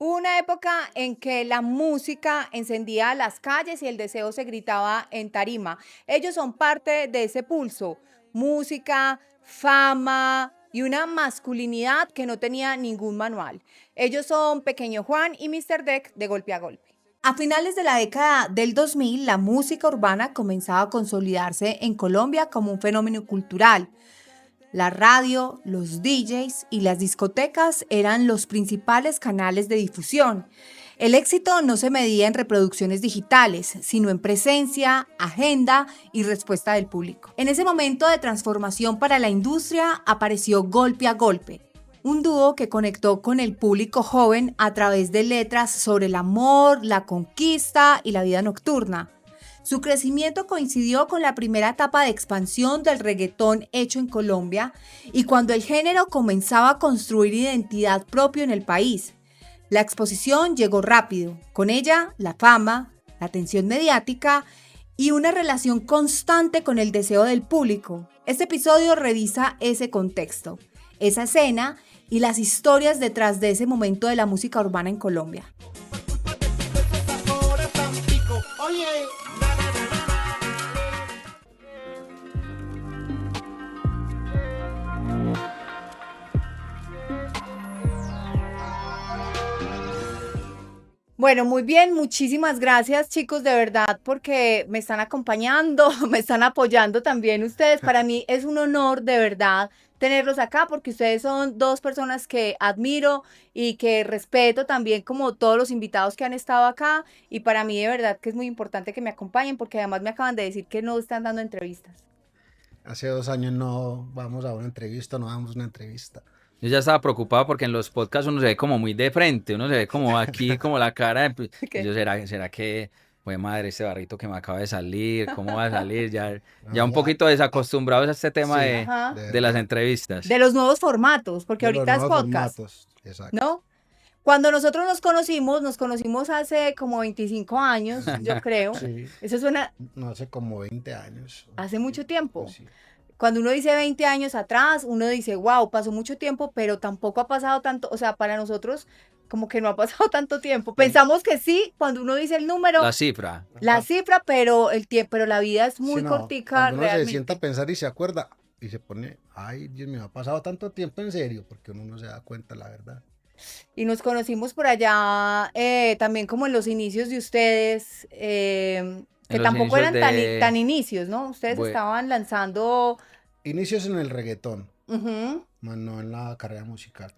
Hubo una época en que la música encendía las calles y el deseo se gritaba en tarima. Ellos son parte de ese pulso. Música, fama y una masculinidad que no tenía ningún manual. Ellos son Pequeño Juan y Mr. Deck de Golpe a Golpe. A finales de la década del 2000, la música urbana comenzaba a consolidarse en Colombia como un fenómeno cultural. La radio, los DJs y las discotecas eran los principales canales de difusión. El éxito no se medía en reproducciones digitales, sino en presencia, agenda y respuesta del público. En ese momento de transformación para la industria apareció Golpe a Golpe, un dúo que conectó con el público joven a través de letras sobre el amor, la conquista y la vida nocturna. Su crecimiento coincidió con la primera etapa de expansión del reggaetón hecho en Colombia y cuando el género comenzaba a construir identidad propia en el país. La exposición llegó rápido, con ella la fama, la atención mediática y una relación constante con el deseo del público. Este episodio revisa ese contexto, esa escena y las historias detrás de ese momento de la música urbana en Colombia. Bueno, muy bien, muchísimas gracias chicos, de verdad, porque me están acompañando, me están apoyando también ustedes. Para mí es un honor, de verdad, tenerlos acá, porque ustedes son dos personas que admiro y que respeto también como todos los invitados que han estado acá. Y para mí de verdad que es muy importante que me acompañen, porque además me acaban de decir que no están dando entrevistas. Hace 2 años no vamos a una entrevista, no damos una entrevista. Yo ya estaba preocupado porque en los podcasts uno se ve como muy de frente, uno se ve como aquí, como la cara de... Y yo, ¿será que, güey, madre, este barrito que me acaba de salir, cómo va a salir? Ya No, un ya, poquito desacostumbrados a este tema sí, Ajá. de las verdad. entrevistas. De los nuevos formatos, porque De los ahorita es nuevos podcast, formatos, exacto. ¿no? Cuando nosotros nos conocimos hace como 25 años, yo creo. Sí, Eso suena no hace como 20 años. hace mucho tiempo. Pues sí. Cuando uno dice 20 años atrás, uno dice, wow, pasó mucho tiempo, pero tampoco ha pasado tanto, o sea, para nosotros como que no ha pasado tanto tiempo. Pensamos que sí, cuando uno dice el número, La cifra. la cifra, pero el tiempo, pero la vida es Sí, muy no, cortica cuando uno se sienta a realmente. pensar y se acuerda y se pone, ay, Dios mío, ha pasado tanto tiempo en serio, porque uno no se da cuenta, la verdad. Y nos conocimos por allá también como en los inicios de ustedes, En que los tampoco inicios eran de... tan inicios, ¿no? Ustedes bue- estaban lanzando... Inicios en el reggaetón, Ujú. más no en la carrera musical.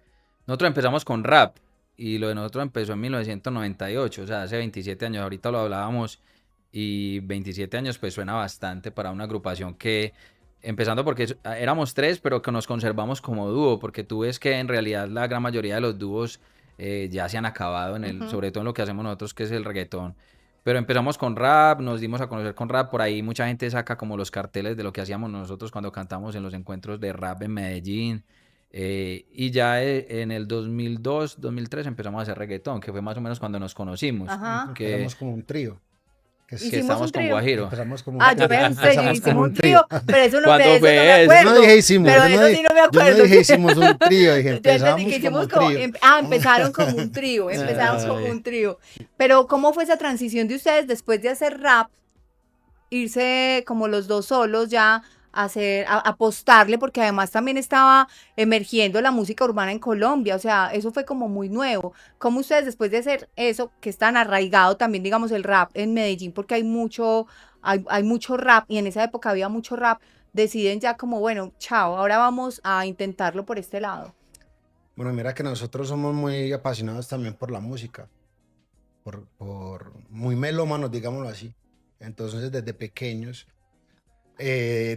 Nosotros empezamos con rap y lo de nosotros empezó en 1998, o sea, hace 27 años. Ahorita lo hablábamos y 27 años pues suena bastante para una agrupación que, empezando porque éramos tres, pero que nos conservamos como dúo, porque tú ves que en realidad la gran mayoría de los dúos ya se han acabado, Ujú. sobre todo en lo que hacemos nosotros, que es el reggaetón. Pero empezamos con rap, nos dimos a conocer con rap, por ahí mucha gente saca como los carteles de lo que hacíamos nosotros cuando cantamos en los encuentros de rap en Medellín. Y ya en el 2002, 2003 empezamos a hacer reggaetón, que fue más o menos cuando nos conocimos, Ajá. que, Éramos como un trío. que Hicimos un estamos con trío. Guajiro. Empezamos como un, Ah, yo me asusté, yo empezamos como hicimos un un trío. trío, pero eso no, de ¿Cuándo eso no me fue eso? Yo no acuerdo. dije hicimos, Pero de eso sí no me yo no acuerdo. dije hicimos un trío, dije Yo entendí que empezamos como hicimos un como, trío. empezaron como un trío, empezamos como Ay, un trío. Pero ¿cómo fue esa transición de ustedes después de hacer rap, irse como los dos solos ya a hacer, a apostarle, porque además también estaba emergiendo la música urbana en Colombia, o sea, eso fue como muy nuevo. ¿Cómo ustedes después de hacer eso, que es tan arraigado también, digamos, el rap en Medellín, porque hay mucho rap y en esa época había mucho rap, deciden ya como, bueno, chao, ahora vamos a intentarlo por este lado? Bueno, mira que nosotros somos muy apasionados también por la música, muy melómanos, digámoslo así. Entonces, desde pequeños,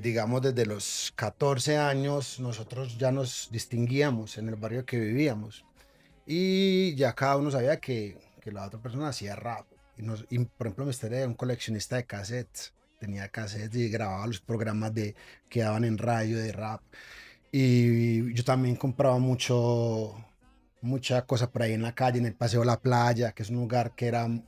digamos desde los 14 años, nosotros ya nos distinguíamos en el barrio que vivíamos. Y ya cada uno sabía que la otra persona hacía rap. Y por ejemplo, mi historia era un coleccionista de cassettes. Tenía cassettes y grababa los programas que daban en radio de rap. Y yo también compraba mucha cosa por ahí en la calle, en el Paseo de la Playa, que es un lugar que era un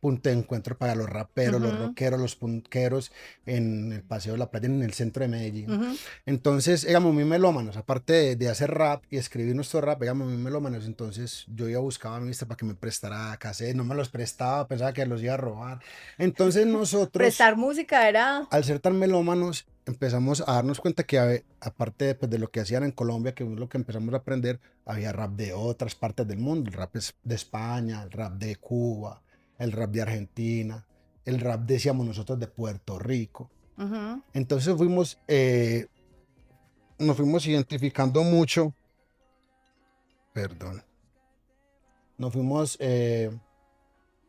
punto de encuentro para los raperos, los Ujú, rockeros, los punqueros en el Paseo de la Playa, en el centro de Medellín. ujú. Entonces, éramos muy melómanos, aparte de hacer rap y escribir nuestro rap, éramos muy melómanos. Entonces, yo iba a buscar a mi mister para que me prestara cassette, no me los prestaba, pensaba que los iba a robar. Entonces, nosotros, Prestar música era... al ser tan melómanos, empezamos a darnos cuenta que, aparte pues, de lo que hacían en Colombia, que es lo que empezamos a aprender, había rap de otras partes del mundo, el rap de España, el rap de Cuba, el rap de Argentina, el rap, decíamos nosotros, de Puerto Rico. Ujú. Entonces nos fuimos identificando mucho, perdón, nos fuimos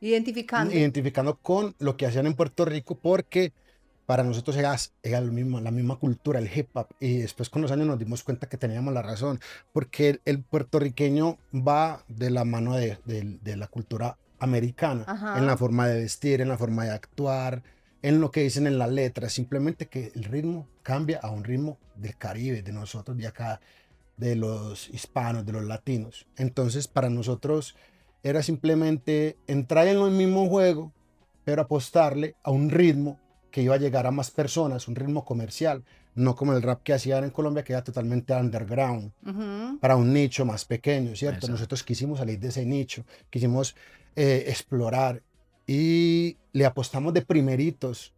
Identificando. identificando con lo que hacían en Puerto Rico porque para nosotros era lo mismo, la misma cultura, el hip hop. Y después con los años nos dimos cuenta que teníamos la razón, porque el puertorriqueño va de la mano de la cultura americana, en la Ajá. forma de vestir, en la forma de actuar, en lo que dicen en la letra. Simplemente que el ritmo cambia a un ritmo del Caribe, de nosotros, de acá, de los hispanos, de los latinos. Entonces, para nosotros era simplemente entrar en el mismo juego, pero apostarle a un ritmo que iba a llegar a más personas, un ritmo comercial, no como el rap que hacían en Colombia, que era totalmente underground, Ujú. para un nicho más pequeño, ¿cierto? Exacto. Nosotros quisimos salir de ese nicho, quisimos explorar y le apostamos de primeritos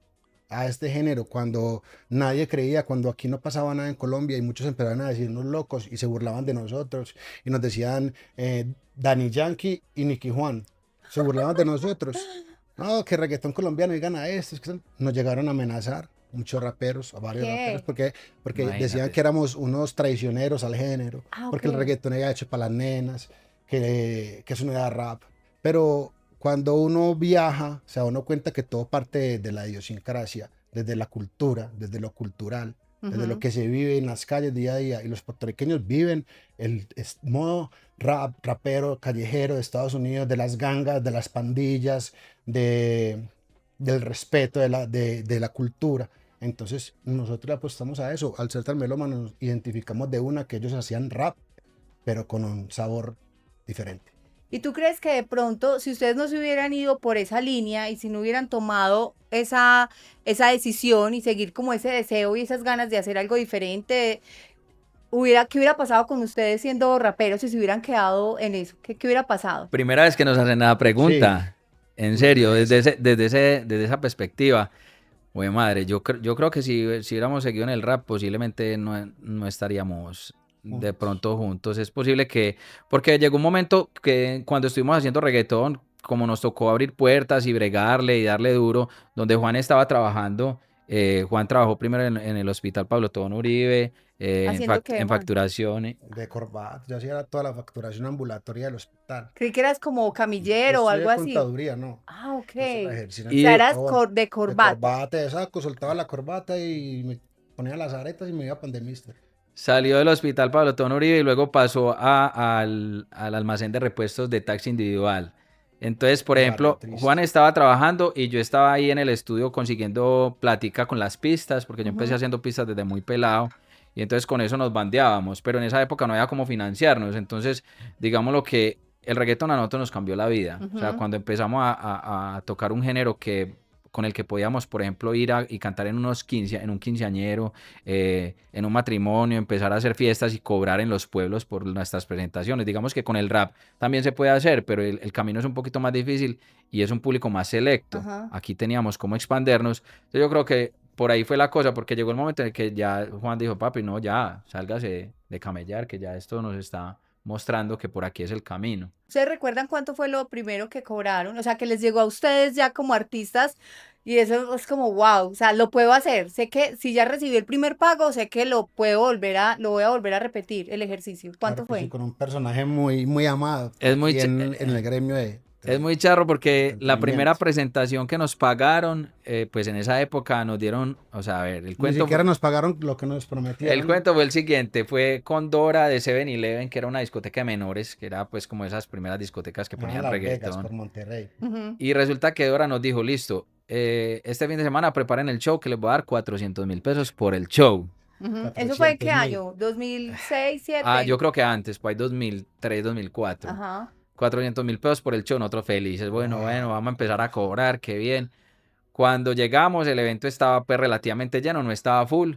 a este género cuando nadie creía, cuando aquí no pasaba nada en Colombia y muchos empezaron a decirnos locos y se burlaban de nosotros y nos decían Daddy Yankee y Nicky Juan, se burlaban de nosotros. No, que reggaetón colombiano y gana esto. Nos llegaron a amenazar muchos raperos, a varios raperos, ¿Qué? porque decían que Imagínate. éramos unos traicioneros al género, Ah, ok. porque el reggaetón era hecho para las nenas, que eso no era rap. Pero cuando uno viaja, se da uno cuenta que todo parte de la idiosincrasia, desde la cultura, desde lo cultural, desde lo Ujú. que se vive en las calles día a día. Y los puertorriqueños viven el modo rapero, callejero de Estados Unidos, de las gangas, de las pandillas, de, del respeto de la cultura. Entonces nosotros le apostamos a eso. Al ser tan melómanos, nos identificamos de una que ellos hacían rap, pero con un sabor diferente. ¿Y tú crees que de pronto, si ustedes no se hubieran ido por esa línea y si no hubieran tomado esa decisión y seguir como ese deseo y esas ganas de hacer algo diferente, qué hubiera pasado con ustedes siendo raperos si se hubieran quedado en eso? ¿Qué hubiera pasado? Primera vez que nos hacen la Sí, pregunta. En muy serio, nice. desde esa perspectiva. Güey, madre, yo creo que si hubiéramos seguido en el rap, posiblemente no estaríamos de Juntos. pronto juntos. Es posible que, porque llegó un momento que cuando estuvimos haciendo reggaetón, como nos tocó abrir puertas y bregarle y darle duro, donde Juan estaba trabajando, Juan trabajó primero en el Hospital Pablo Tobón Uribe, ¿Haciendo qué, en Juan? facturación. De corbata. Yo hacía toda la facturación ambulatoria del hospital. Creí que eras como Yo camillero o algo estudié así. contaduría, no. Ah, ok. Yo se la O ejercí en el sea, Y eras Cantón. de De corbata. corbata, de saco, soltaba la corbata y me ponía las aretas y me iba a pandemista. salió del Hospital Pablo Tobón Uribe y luego pasó al almacén de repuestos de taxi individual. Entonces, por De Barrio ejemplo, Juan Triste. estaba trabajando y yo estaba ahí en el estudio consiguiendo plática con las pistas, porque yo empecé Ujú. haciendo pistas desde muy pelado. Y entonces con eso nos bandeábamos, pero en esa época no había cómo financiarnos. Entonces, digamos lo que el reggaetón a nosotros nos cambió la vida. O sea, Ujú. cuando empezamos a tocar un género con el que podíamos, por ejemplo, y cantar en un quinceañero, en un matrimonio, empezar a hacer fiestas y cobrar en los pueblos por nuestras presentaciones. Digamos que con el rap también se puede hacer, pero el camino es un poquito más difícil y es un público más selecto. Ajá. Aquí teníamos cómo expandernos. Entonces yo creo que por ahí fue la cosa, porque llegó el momento en el que ya Juan dijo, papi, no, ya, sálgase de camellar, que ya esto nos está mostrando que por aquí es el camino. ¿Ustedes recuerdan cuánto fue lo primero que cobraron? O sea, que les llegó a ustedes ya como artistas y eso es como, wow, o sea, lo puedo hacer. Sé que si ya recibí el primer pago, sé que lo voy a volver a repetir el ejercicio. Claro ¿Cuánto que sí, fue? con un personaje muy, muy amado Es muy, aquí en el gremio Es muy charro del porque la primera entretenimiento. presentación que nos pagaron, pues en esa época nos dieron, o sea, a ver, Ni siquiera nos pagaron lo que nos el prometieron. cuento fue el siguiente, fue con Dora de 7-Eleven, que era una discoteca de menores, que era pues como esas primeras discotecas que Era en ponían Las Vegas, reggaetón. por Monterrey. Ujú, Y resulta que Dora nos dijo, listo, este fin de semana preparen el show que les voy a dar 400.000 pesos por el show. ujú. ¿Eso fue en qué 400.000. año? ¿2006, Ah, 2007? yo creo que antes, pues 2003, 2004. Ajá. 400.000 pesos por el show, nosotros felices, bueno, vamos a empezar a cobrar, qué bien. Cuando llegamos, el evento estaba pues relativamente lleno, no estaba full.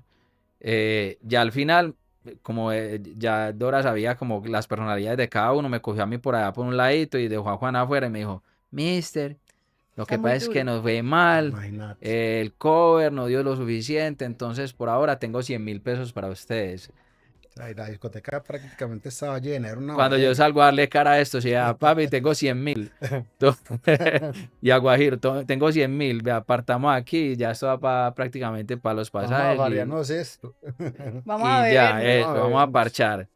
Ya al final, como ya Dora sabía como las personalidades de cada uno, me cogió a mí por allá por un ladito y dejó a Juan afuera y me dijo, Mister, lo Está que muy pasa es que duro. nos fue mal, Imagínate. el cover no dio lo suficiente, entonces por ahora tengo 100.000 pesos para ustedes. La discoteca prácticamente estaba llena, era una Cuando yo bodega. salgo a darle cara a esto, si a papi, tengo 100.000. Y a Guajiro, tengo 100.000. Vea, partamos aquí y ya esto va prácticamente para los Vamos a pasajes variarnos esto. Vamos a y ya, bebernos. Vamos a eso, vamos a bebernos. parchar.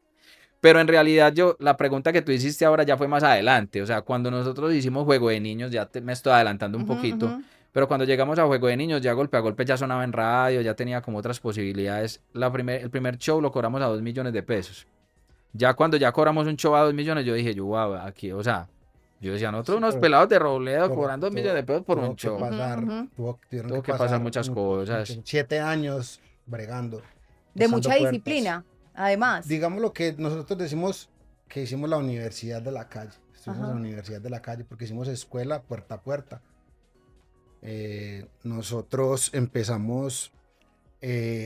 Pero en realidad la pregunta que tú hiciste ahora ya fue más adelante. O sea, cuando nosotros hicimos Juego de Niños, me estoy adelantando un Ujú, ujú. poquito. Pero cuando llegamos a Juego de Niños, ya golpe a golpe ya sonaba en radio, ya tenía como otras posibilidades. El primer show lo cobramos a 2 millones de pesos. Ya cuando ya cobramos un show a 2 millones, yo dije, yo, wow, aquí, o sea, yo decía, nosotros Sí, unos pero pelados de Robledo tuvo, cobrando 2 millones tuvo- de pesos por un tuvo que show. Ujú, pasar, ujú. tuvieron Tuvo que que pasar pasar muchas cosas. 7 años bregando, De tocando mucha puertas. disciplina, además. Digamos lo que nosotros decimos que hicimos la universidad de la calle. Estuvimos en Ajá. la universidad de la calle porque hicimos escuela puerta a puerta. Nosotros empezamos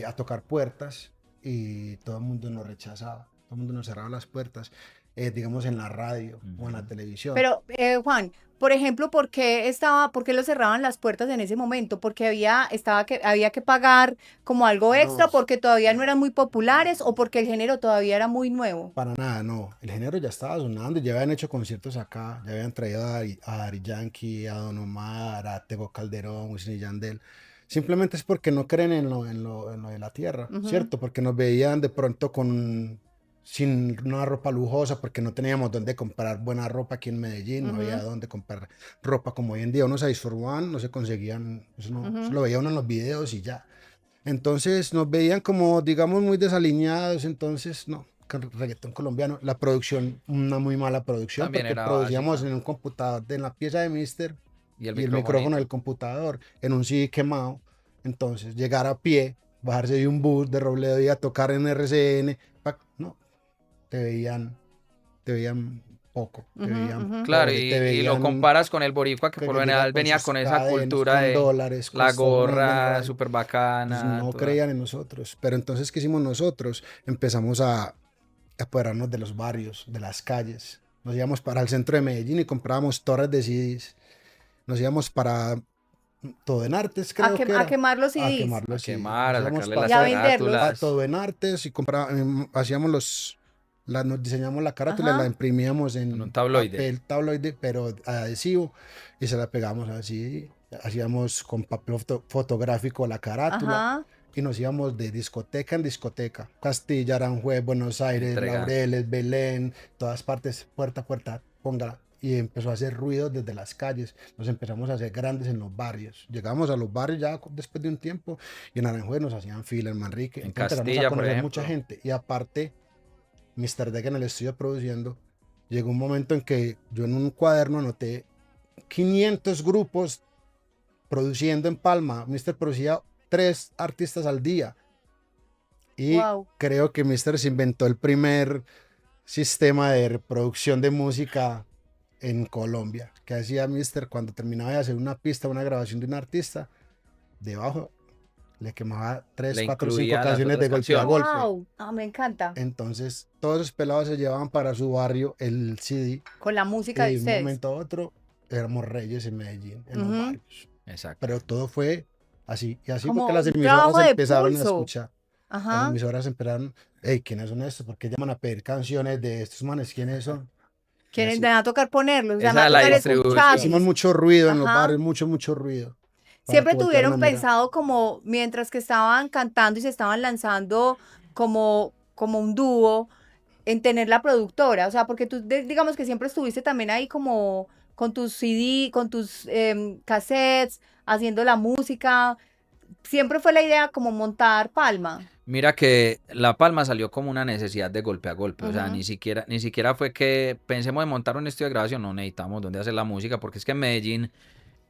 a tocar puertas y todo el mundo nos rechazaba, todo el mundo nos cerraba las puertas, digamos en la radio o en la Ujú. televisión. Pero, Juan, por ejemplo, por qué lo cerraban las puertas en ese momento? Porque había que pagar como algo extra, No, porque todavía no eran muy populares o porque el género todavía era muy nuevo. para nada, no. El género ya estaba sonando, ya habían hecho conciertos acá, ya habían traído a Daddy Yankee, a Don Omar, a Tego Calderón, Wisin y Yandel. Simplemente es porque no creen en lo de la tierra, Ujú, ¿cierto? Porque nos veían de pronto sin una ropa lujosa, porque no teníamos dónde comprar buena ropa aquí en Medellín, no había ujú, dónde comprar ropa como hoy en día. Unos Ice for One no se conseguían, eso ujú. lo veía uno en los videos y ya. Entonces nos veían como, digamos, muy desalineados, entonces no, reggaetón colombiano, la producción, una muy mala producción, También porque era producíamos básica. en un computador, en la pieza de Mister Y el y el micrófono del microfonito. computador, en un CD quemado, entonces llegar a pie, bajarse de un bus de Robledo y a tocar en RCN, no, te veían poco, te Ujú, veían ujú. Claro, pobre, te y lo veían comparas con el boricua que por lo que llega general con venía sus con esa cadenas, cultura con de dólares, con la Estados Unidos en el gorra radio, súper pues bacana, no toda. creían en nosotros. Pero entonces, ¿qué hicimos nosotros? Empezamos a apoderarnos de los barrios, de las calles. Nos íbamos para el centro de Medellín y comprábamos torres de CDs. Nos íbamos para Todo en Artes, creo que A era, quemar los a CDs quemar A los CDs. quemar, Nos a íbamos sacarle para las y a venderlos. carátulas. Todo en Artes y hacíamos nos diseñamos la carátula, la Ajá, imprimíamos En un en tabloide. papel tabloide, pero adhesivo, y se la pegamos así. Hacíamos con papel fotográfico la carátula ajá. y nos íbamos de discoteca en discoteca. Castilla, Aranjuez, Buenos Aires, Entregando. Laureles, Belén, todas partes, puerta a puerta, ponga. Y empezó a hacer ruido desde las calles. Nos empezamos a hacer grandes en los barrios. Llegamos a los barrios ya después de un tiempo y en Aranjuez nos hacían fila, en Manrique. En Entonces empezamos a Castilla, por conocer mucha ejemplo. gente. Y aparte, Mr. Deck en el estudio produciendo, llegó un momento en que yo en un cuaderno anoté 500 grupos produciendo en Palma. Mr. producía 3 artistas al día. Y Wow. creo que Mr. se inventó el primer sistema de reproducción de música en Colombia. Que hacía Mr. cuando terminaba de hacer una pista, una grabación de un artista, debajo le quemaba Le 3, 4, 5 incluía las canciones otras de golpe a canciones. golpe. Wow. Ah, me encanta. Entonces, todos esos pelados se llevaban para su barrio el CD Con la y música de de un ustedes. momento a otro éramos reyes en Medellín, en los Ujú. barrios. Exacto. Pero todo fue así. Y así fue que Como las un emisoras trabajo de empezaron a pulso. escuchar. Las Ajá. emisoras empezaron, hey, ¿quiénes son estos? ¿Por qué llaman a pedir canciones de estos manes? ¿Quiénes son? Y Quieren, así. me va a tocar ponerlos, o sea, me va Esa a es la tocar distribución. Hicimos escucharlos. mucho ruido en los Ajá. barrios, mucho ruido, para que Siempre voltearan a tuvieron mirar. pensado como, mientras que estaban cantando y se estaban lanzando como un dúo, en tener la productora, o sea, porque tú digamos que siempre estuviste también ahí como con tus CD, con tus cassettes, haciendo la música. Siempre fue la idea como montar Palma. Mira que La Palma salió como una necesidad de golpe a golpe, o sea, Ujú, ni siquiera fue que pensemos en montar un estudio de grabación, no necesitamos dónde hacer la música, porque es que en Medellín,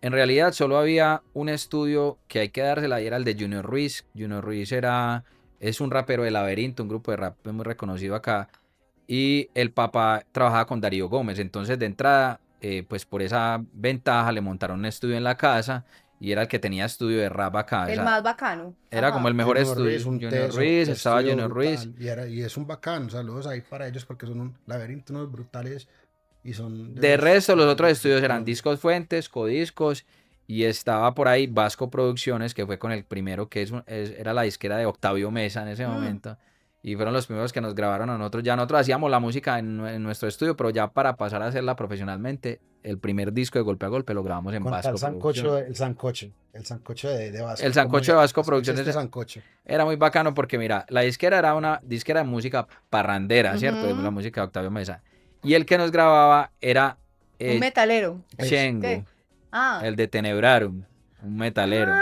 en realidad solo había un estudio que hay que dársela y era el de Junior Ruiz. Junior Ruiz es un rapero de Laberinto, un grupo de rap muy reconocido acá, y el papá trabajaba con Darío Gómez. Entonces, de entrada, pues por esa ventaja le montaron un estudio en la casa y era el que tenía estudio de rap acá. O El sea, más bacano. era como el Ajá. mejor Junior Ruiz, estudio. un Junior teso, Ruiz, estaba estudio Junior Ruiz. brutal. Y es un bacano. Saludos ahí para ellos porque son un laberinto, unos brutales y son de De los resto, los otros mejores de estudios eran Colombia. Discos Fuentes, Codiscos, y estaba por ahí Vasco Producciones, que fue con el primero, que era la disquera de Octavio Mesa en ese Mm. momento. Y fueron los primeros que nos grabaron a nosotros. Ya nosotros hacíamos la música en nuestro estudio, pero ya para pasar a hacerla profesionalmente, el primer disco de Golpe a Golpe lo grabamos en Con tal Vasco sancocho, Producciones. el sancocho de El Vasco. sancocho de Vasco Escuché este Producciones sancocho. era muy bacano porque, mira, la disquera era una disquera de música parrandera, ¿cierto? De la Ujú. música de Octavio Mesa. Y el que nos grababa era Un eh, metalero. Es, Chengo, ¿Qué? Ah. el de Tenebrarum, un metalero.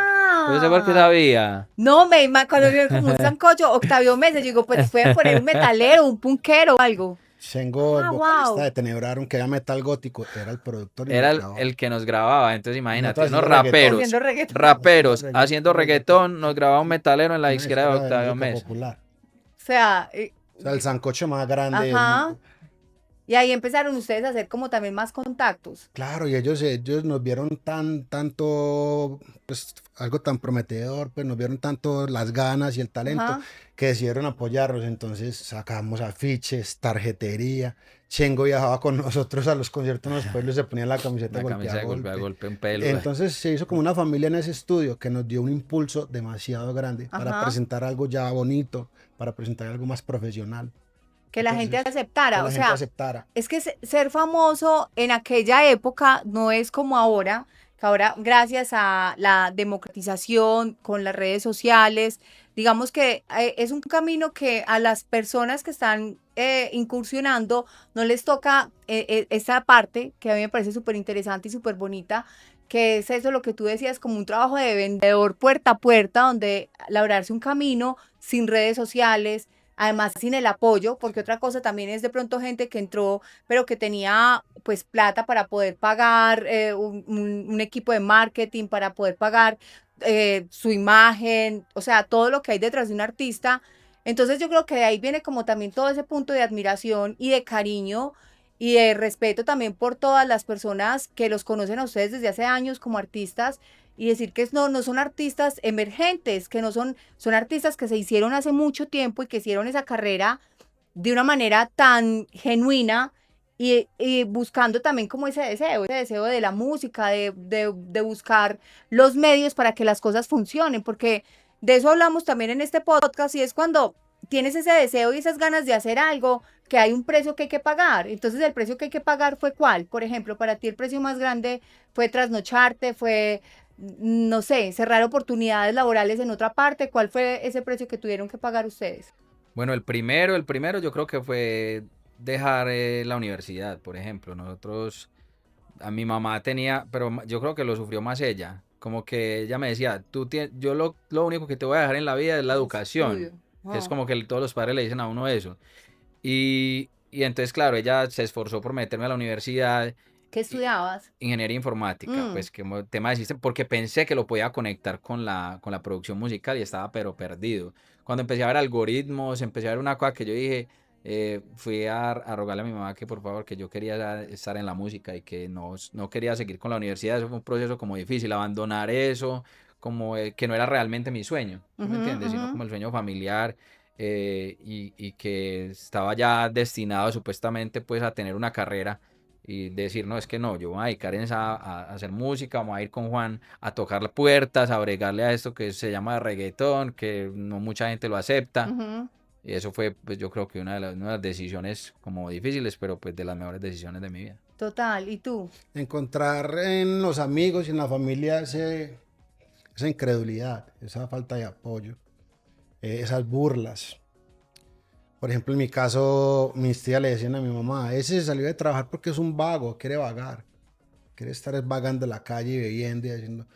¿Usted por qué Ah. sabía? No, cuando vieron como un sancocho, Octavio Mesa, yo digo, pues pueden poner un metalero, un punkero o algo. Shengo, el Ah, vocalista wow. de Tenebraron, que era metal gótico, era el productor y Era nos el, grababa. el que nos grababa. Entonces Y imagínate, nosotros unos haciendo reggaetón. raperos, Haciendo reggaetón. Haciendo raperos haciendo reggaetón reggaetón, nos grababa un metalero en la una disquera de disquera de Octavio música Mesa. popular. O sea, O sea, el sancocho más grande del ajá. mundo. Y ahí empezaron ustedes a hacer como también más contactos. Claro, y ellos nos vieron tanto, pues algo tan prometedor, pues nos vieron tanto las ganas y el talento Ajá. que decidieron apoyarnos. Entonces sacamos afiches, tarjetería. Chengo viajaba con nosotros a los conciertos en los pueblos, se ponía la camiseta Una golpe a camisa de Golpe a golpe. Golpe, un pelo. Entonces se hizo como una familia en ese estudio que nos dio un impulso demasiado grande para Ajá. presentar algo ya bonito, para presentar algo más profesional. Que la gente Entonces, que aceptara. la O gente sea, aceptara. es que ser famoso en aquella época no es como ahora, que ahora gracias a la democratización con las redes sociales, digamos que es un camino que a las personas que están incursionando no les toca esa parte que a mí me parece súper interesante y súper bonita, que es eso lo que tú decías, como un trabajo de vendedor puerta a puerta, donde labrarse un camino sin redes sociales. Además, sin el apoyo, porque otra cosa también es de pronto gente que entró, pero que tenía pues plata para poder pagar un equipo de marketing, para poder pagar su imagen, o sea, todo lo que hay detrás de un artista. Entonces yo creo que de ahí viene como también todo ese punto de admiración y de cariño y de respeto también por todas las personas que los conocen a ustedes desde hace años como artistas y decir que no son artistas emergentes, que no son artistas que se hicieron hace mucho tiempo y que hicieron esa carrera de una manera tan genuina y buscando también como ese deseo de la música, de buscar los medios para que las cosas funcionen, porque de eso hablamos también en este podcast y es cuando tienes ese deseo y esas ganas de hacer algo, que hay un precio que hay que pagar. Entonces, el precio que hay que pagar fue ¿cuál? Por ejemplo, para ti el precio más grande fue trasnocharte, fue no sé, cerrar oportunidades laborales en otra parte. ¿Cuál fue ese precio que tuvieron que pagar ustedes? Bueno, el primero yo creo que fue dejar la universidad, por ejemplo. Nosotros, a mi mamá tenía, pero yo creo que lo sufrió más ella. Como que ella me decía, yo lo único que te voy a dejar en la vida es la educación. Estudio. Que es Ah. como que todos los padres le dicen a uno eso. Y entonces, claro, ella se esforzó por meterme a la universidad, ¿Qué estudiabas? ingeniería informática, Mm. pues como tema de sistema, porque pensé que lo podía conectar con la producción musical y estaba pero perdido. Cuando empecé a ver algoritmos, empecé a ver una cosa que yo dije, fui a rogarle a mi mamá que por favor, que yo quería estar en la música y que no quería seguir con la universidad. Eso fue un proceso como difícil, abandonar eso, como que no era realmente mi sueño, ¿sí me Ujú, entiendes? Sino ujú. como el sueño familiar. Y que estaba ya destinado supuestamente pues a tener una carrera y decir, no, es que no, yo voy a dedicar a hacer música, vamos a ir con Juan a tocar puertas, a bregarle a esto que se llama reggaetón, que no mucha gente lo acepta. Ujú. Y eso fue, pues yo creo que una de las decisiones como difíciles, pero pues de las mejores decisiones de mi vida. Total. ¿Y tú? Encontrar en los amigos y en la familia esa incredulidad, esa falta de apoyo, esas burlas. Por ejemplo, en mi caso, mis tías le decían a mi mamá, ese se salió de trabajar porque es un vago, quiere vagar, quiere estar vagando en la calle y bebiendo y haciendo,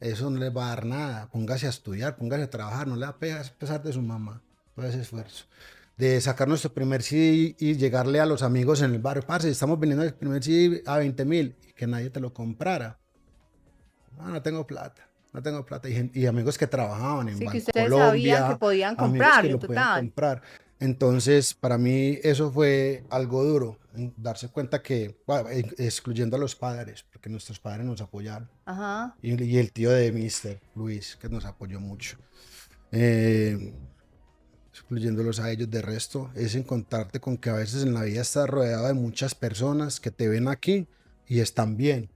eso no le va a dar nada, póngase a estudiar, póngase a trabajar, no le va a pesar de su mamá, todo ese esfuerzo. De sacar nuestro primer CD y llegarle a los amigos en el barrio, parce, estamos vendiendo el primer CD a 20.000 y que nadie te lo comprara. No tengo plata, no tengo plata. Y amigos que trabajaban en Sí, que Banco ustedes sabían que Colombia, podían amigos que comprarlo, lo podían total. comprar. Entonces, para mí eso fue algo duro, darse cuenta que, bueno, excluyendo a los padres, porque nuestros padres nos apoyaron, Ajá. y el tío de Mister, Luis, que nos apoyó mucho, eh, excluyéndolos a ellos. De resto, es encontrarte con que a veces en la vida estás rodeado de muchas personas que te ven aquí y están bien,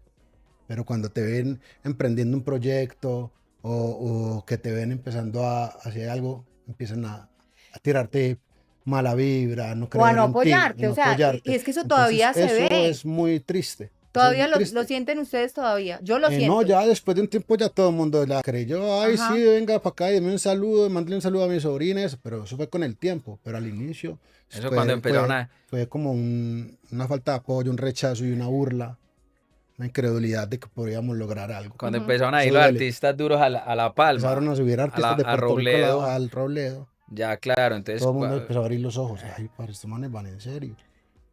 pero cuando te ven emprendiendo un proyecto o que te ven empezando a hacer algo, empiezan a tirarte mala vibra, a no O a creer no en ti, y apoyarte, o no sea, y apoyarte. es que eso Entonces, todavía se eso ve, es muy triste. Eso es todavía muy lo triste. sienten ustedes todavía, yo lo No, siento. ya después de un tiempo ya todo el mundo la creyó. Ay, sí, Ajá. venga para acá y deme un saludo, mándale un saludo a mis sobrinas. Pero eso fue con el tiempo. Pero al inicio Eso cuando empezaron a, fue como una falta de apoyo, un rechazo y una burla, una incredulidad de que podíamos lograr algo. cuando Ujú. empezaron a ir Eso los duele. artistas duros a La Empezaron Palma, a subir artistas de a Puerto Rico Robledo, al Robledo. ya claro, entonces Todo el mundo empezó a abrir los ojos. Ay, para estos manes van en serio.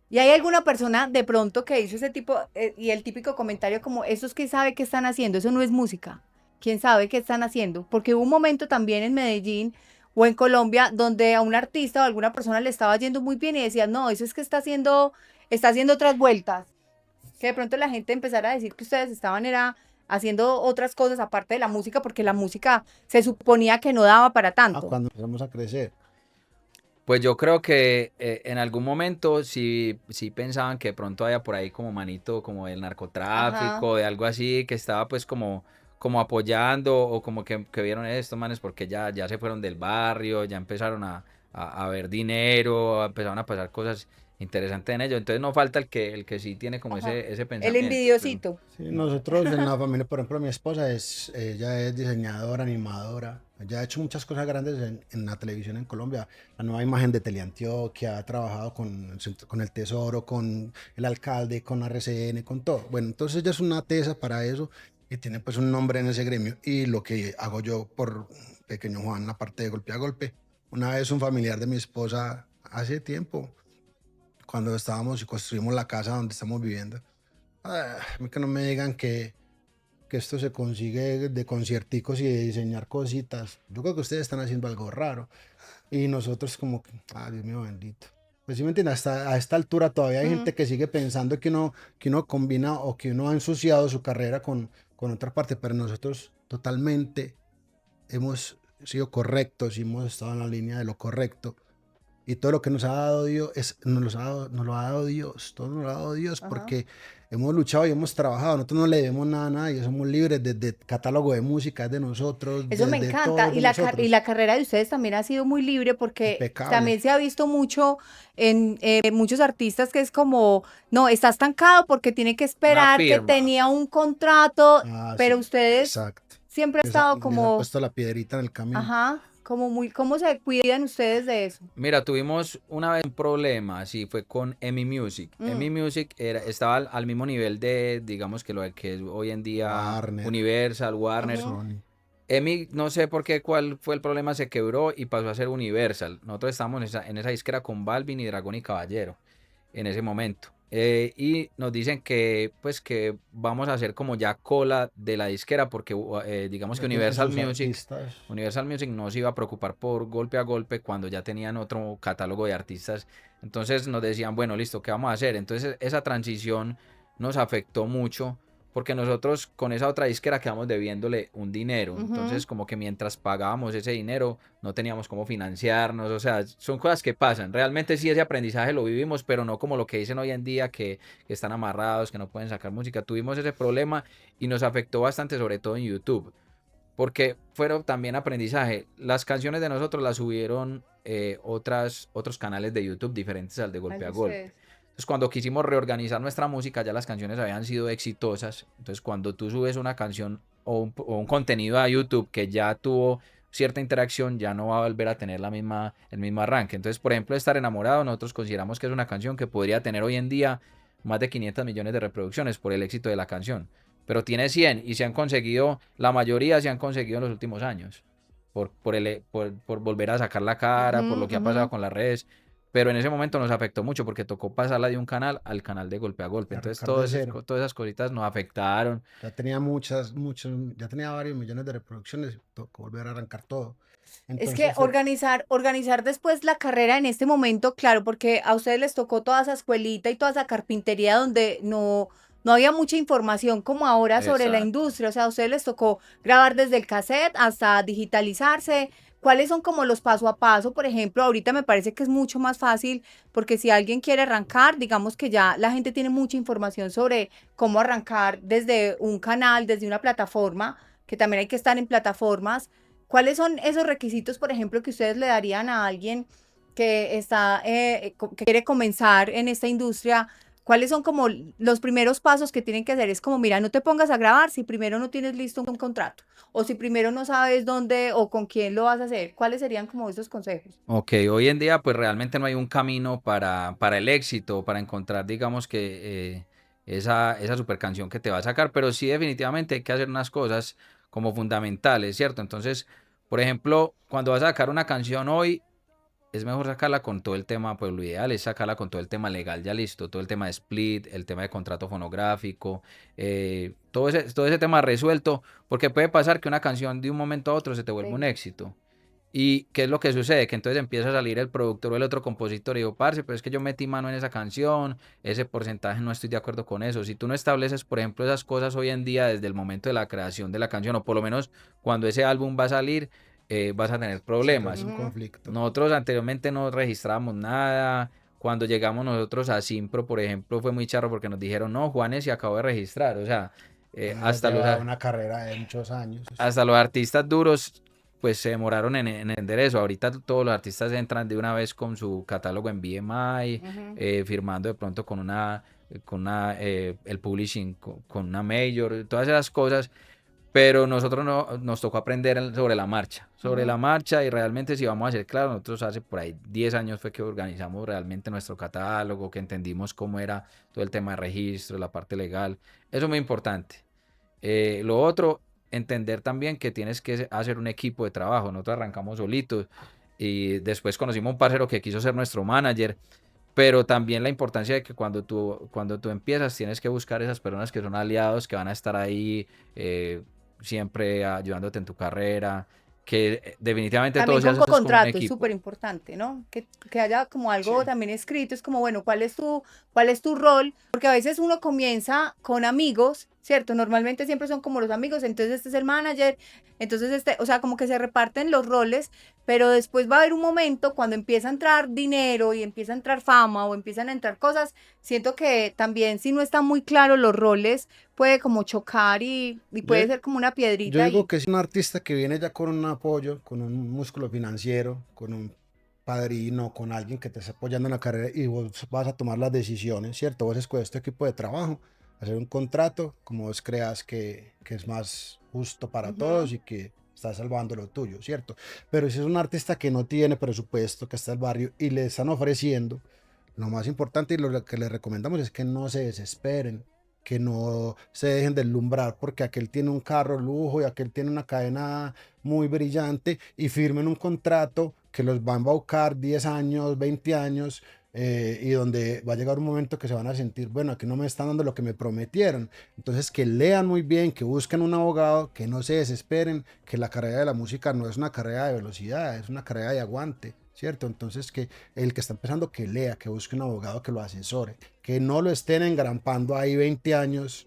¿Y hay alguna persona de pronto que hizo ese tipo, y el típico comentario como, esos que sabe qué están haciendo, eso no es música? ¿Quién sabe qué están haciendo? Porque hubo un momento también en Medellín o en Colombia donde a un artista o a alguna persona le estaba yendo muy bien y decían, no, eso es que está haciendo otras vueltas. Que de pronto la gente empezara a decir que ustedes estaban era haciendo otras cosas aparte de la música, porque la música se suponía que no daba para tanto. Cuando empezamos a crecer. pues yo creo que en algún momento sí pensaban que de pronto había por ahí como manito como del Ajá. narcotráfico, de algo así, que estaba pues como apoyando o como que vieron estos manes porque ya se fueron del barrio, ya empezaron a ver dinero, empezaron a pasar cosas interesantes en ello. Entonces no falta el que sí tiene como Ajá. ese El pensamiento. Pero envidiosito. Sí, nosotros en la familia, por ejemplo, mi esposa ella es diseñadora, animadora. Ella ha hecho muchas cosas grandes en la televisión en Colombia. La nueva imagen de Teleantioquia, ha trabajado con el Tesoro, con el alcalde, con RCN, con todo. Bueno, entonces ella es una tesa para eso y tiene pues un nombre en ese gremio. Y lo que hago yo por Pequeño Juan, la parte de golpe a golpe. Una vez un familiar de mi esposa, hace tiempo, cuando estábamos y construimos la casa donde estamos viviendo, a mí que no me digan que esto se consigue de concierticos y de diseñar cositas. Yo creo que ustedes están haciendo algo raro. Y nosotros como que, Dios mío bendito. Pues sí me entiendes, hasta a esta altura todavía hay Mm. gente que sigue pensando que uno combina o que uno ha ensuciado su carrera con otra parte, pero nosotros totalmente hemos sido correctos y hemos estado en la línea de lo correcto. Y todo lo que nos ha dado Dios, nos lo ha dado Dios, todo nos lo ha dado Dios Ajá. porque hemos luchado y hemos trabajado. Nosotros no le debemos nada a nadie, somos libres desde catálogo de música, es de nosotros, Eso me desde todo encanta. es Y de y nosotros. la carrera de ustedes también ha sido muy libre porque Impecable. también se ha visto mucho en muchos artistas que es como, no, está estancado porque tiene que una esperar que firma. tenía un contrato, pero Sí, ustedes exacto. siempre ha estado Les ha como, puesto la piedrita en el camino. ajá, como muy, ¿cómo se cuidan ustedes de eso? Mira, tuvimos una vez un problema, así fue con EMI Music. Mm. EMI Music estaba al mismo nivel de, digamos que lo que es hoy en día Warner, Universal, Warner. Ujú. Sony. EMI, no sé por qué, cuál fue el problema, se quebró y pasó a ser Universal. Nosotros estábamos en esa disquera con Balvin y Dragón y Caballero en ese momento. Y nos dicen que pues que vamos a hacer como ya cola de la disquera porque digamos que Ya tienen Universal sus Music artistas. Universal Music no se iba a preocupar por golpe a golpe cuando ya tenían otro catálogo de artistas. Entonces nos decían, bueno, listo, ¿qué vamos a hacer? Entonces esa transición nos afectó mucho porque nosotros con esa otra disquera quedamos debiéndole un dinero. Ujú. Entonces como que mientras pagábamos ese dinero no teníamos cómo financiarnos. O sea, son cosas que pasan. Realmente sí ese aprendizaje lo vivimos, pero no como lo que dicen hoy en día que están amarrados, que no pueden sacar música. Tuvimos ese problema y nos afectó bastante, sobre todo en YouTube porque fueron también aprendizaje. Las canciones de nosotros las subieron otros canales de YouTube diferentes al de Al Golpe de a Golpe. ustedes. Entonces cuando quisimos reorganizar nuestra música ya las canciones habían sido exitosas. Entonces cuando tú subes una canción o un contenido a YouTube que ya tuvo cierta interacción ya no va a volver a tener el mismo arranque. Entonces por ejemplo Estar Enamorado nosotros consideramos que es una canción que podría tener hoy en día más de 500 millones de reproducciones por el éxito de la canción, pero tiene 100 y se han conseguido, la mayoría se han conseguido en los últimos años, por volver a sacar la cara, Ujú, por lo que ha ujú. pasado con las redes, pero en ese momento nos afectó mucho porque tocó pasarla de un canal al canal de Golpe a Golpe, entonces Arrancar de cero. todas esas cositas nos afectaron. Ya tenía ya tenía varios millones de reproducciones. Tocó volver a arrancar todo. Es que Entonces, organizar después la carrera en este momento, claro, porque a ustedes les tocó toda esa escuelita y toda esa carpintería donde no había mucha información como ahora sobre la Exacto. industria. O sea, a ustedes les tocó grabar desde el cassette hasta digitalizarse. ¿Cuáles son como los paso a paso? Por ejemplo, ahorita me parece que es mucho más fácil porque si alguien quiere arrancar, digamos que ya la gente tiene mucha información sobre cómo arrancar desde un canal, desde una plataforma, que también hay que estar en plataformas. ¿Cuáles son esos requisitos, por ejemplo, que ustedes le darían a alguien que que quiere comenzar en esta industria? ¿Cuáles son como los primeros pasos que tienen que hacer? Es como, mira, no te pongas a grabar si primero no tienes listo un contrato o si primero no sabes dónde o con quién lo vas a hacer. ¿Cuáles serían como esos consejos? Ok, hoy en día pues realmente no hay un camino para el éxito, para encontrar digamos que esa super canción que te va a sacar, pero sí definitivamente hay que hacer unas cosas como fundamentales, ¿cierto? Entonces, por ejemplo, cuando vas a sacar una canción hoy, es mejor sacarla con todo el tema, pues lo ideal es sacarla con todo el tema legal ya listo, todo el tema de split, el tema de contrato fonográfico, todo ese tema resuelto, porque puede pasar que una canción de un momento a otro se te vuelva un Venga. éxito. ¿Y qué es lo que sucede? Que entonces empieza a salir el productor o el otro compositor y digo, parce, pero es que yo metí mano en esa canción, ese porcentaje no estoy de acuerdo con eso. Si tú no estableces, por ejemplo, esas cosas hoy en día desde el momento de la creación de la canción, o por lo menos cuando ese álbum va a salir, vas a tener siempre hay problemas. un Ujú. conflicto. Nosotros anteriormente no registrábamos nada. Cuando llegamos nosotros a Simpro, por ejemplo, fue muy charro porque nos dijeron, no, Juanes se acabó de registrar. O sea, Bueno, ya hasta lleva una carrera de muchos años. hasta los artistas duros pues se demoraron en entender eso. Ahorita todos los artistas entran de una vez con su catálogo en BMI, Ujú. firmando de pronto el publishing con una major, todas esas cosas. Pero nosotros no, nos tocó aprender sobre la Ujú. marcha y realmente si vamos a ser claros, nosotros hace por ahí 10 años fue que organizamos realmente nuestro catálogo, que entendimos cómo era todo el tema de registro, la parte legal. Eso es muy importante. Lo otro, entender también que tienes que hacer un equipo de trabajo. Nosotros arrancamos solitos y después conocimos un parcero que quiso ser nuestro manager, pero también la importancia de que cuando tú empiezas tienes que buscar esas personas que son aliados, que van a estar ahí siempre ayudándote en tu carrera, que definitivamente todo También se con hace es como un contrato es súper equipo. importante, ¿no? Que haya como algo Sí. también escrito, es como, bueno, cuál es tu rol? Porque a veces uno comienza con amigos, ¿cierto? Normalmente siempre son como los amigos, entonces este es el manager, entonces o sea, como que se reparten los roles, pero después va a haber un momento cuando empieza a entrar dinero y empieza a entrar fama o empiezan a entrar cosas, siento que también si no están muy claros los roles, puede como chocar y Yo, puede ser como una yo piedrita digo y... que es un artista que viene ya con un apoyo, con un músculo financiero, con un padrino, con alguien que te está apoyando en la carrera y vos vas a tomar las decisiones, ¿cierto? Vos escoges tu equipo de trabajo, hacer un contrato como vos creas que es más justo para Ujú. todos y que está salvando lo tuyo, ¿cierto? Pero si es un artista que no tiene presupuesto, que está en el barrio y le están ofreciendo, lo más importante y lo que le recomendamos es que no se desesperen, que no se dejen deslumbrar porque aquel tiene un carro lujo y aquel tiene una cadena muy brillante y firmen un contrato que los va a embaucar 10 años, 20 años y donde va a llegar un momento que se van a sentir, bueno, aquí no me están dando lo que me prometieron. Entonces que lean muy bien, que busquen un abogado, que no se desesperen, que la carrera de la música no es una carrera de velocidad, es una carrera de aguante, ¿cierto? Entonces que el que está empezando que lea, que busque un abogado que lo asesore, que no lo estén engrampando ahí 20 años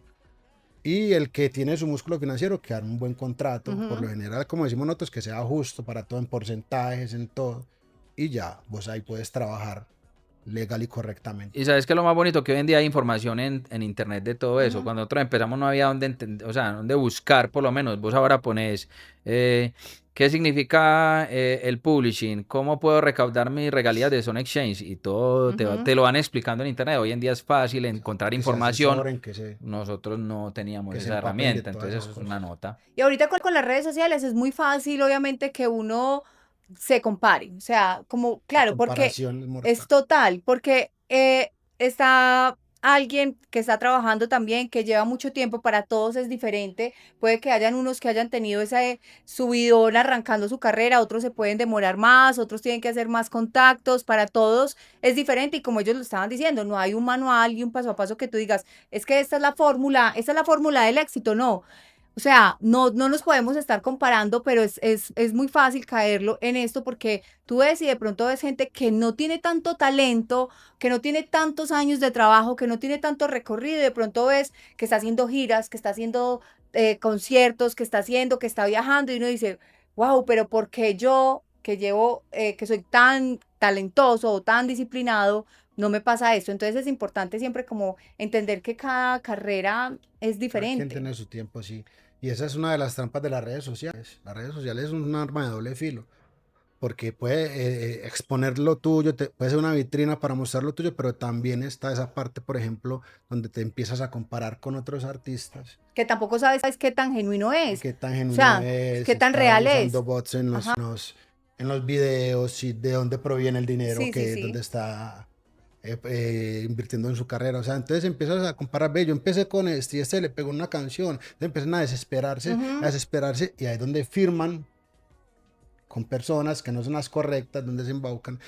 y el que tiene su músculo financiero, que haga un buen contrato, por lo Ujú. general, como decimos nosotros, que sea justo para todo en porcentajes, en todo, y ya, vos ahí puedes trabajar legal y Y correctamente. sabes que lo más bonito que hoy en día hay información en internet de todo eso. Ujú. Cuando nosotros empezamos no había dónde o sea, dónde buscar, por lo menos. Vos ahora pones eh, qué significa el publishing, cómo puedo recaudar mis regalías de Son Exchange y todo Ujú. te lo van explicando en internet. Hoy en día es fácil encontrar Que se información. asesoren, Nosotros no teníamos que se esa empapen de herramienta, todas entonces esas eso es una cosas. nota. Y ahorita con las redes sociales es muy fácil, obviamente, que uno se compare. O sea, como, La claro, porque comparación es es mortal. total, porque está alguien que está trabajando también, que lleva mucho tiempo, para todos es diferente. Puede que hayan unos que hayan tenido ese subidón arrancando su carrera, otros se pueden demorar más, otros tienen que hacer más contactos, para todos es diferente y como ellos lo estaban diciendo, no hay un manual y un paso a paso que tú digas, es que esta es la fórmula del éxito, no. O sea, no nos podemos estar comparando, pero es muy fácil caerlo en esto porque tú ves y de pronto ves gente que no tiene tanto talento, que no tiene tantos años de trabajo, que no tiene tanto recorrido y de pronto ves que está haciendo giras, que está haciendo conciertos, que está viajando y uno dice, wow, pero ¿por qué yo que llevo, que soy tan talentoso o tan disciplinado, no me pasa esto? Entonces es importante siempre como entender que cada carrera es Cada quien diferente. tiene su tiempo, sí. Y esa es una de las trampas de las redes sociales. Las redes sociales son un arma de doble filo, porque puede exponer lo tuyo, puede ser una vitrina para mostrar lo tuyo, pero también está esa parte, por ejemplo, donde te empiezas a comparar con otros artistas. Que tampoco sabes qué tan genuino Y es, qué tan o genuino sea, es, qué si tan está real usando es. bots en Ajá, en los videos, y de dónde proviene el dinero, sí, sí, que sí. dónde está invirtiendo en su carrera. O sea, entonces empiezas a comparar, ve, yo empecé con este y este le pegó una canción, entonces empiezan a Ujú. desesperarse, y ahí es donde firman con personas que no son las correctas, donde se embaucan.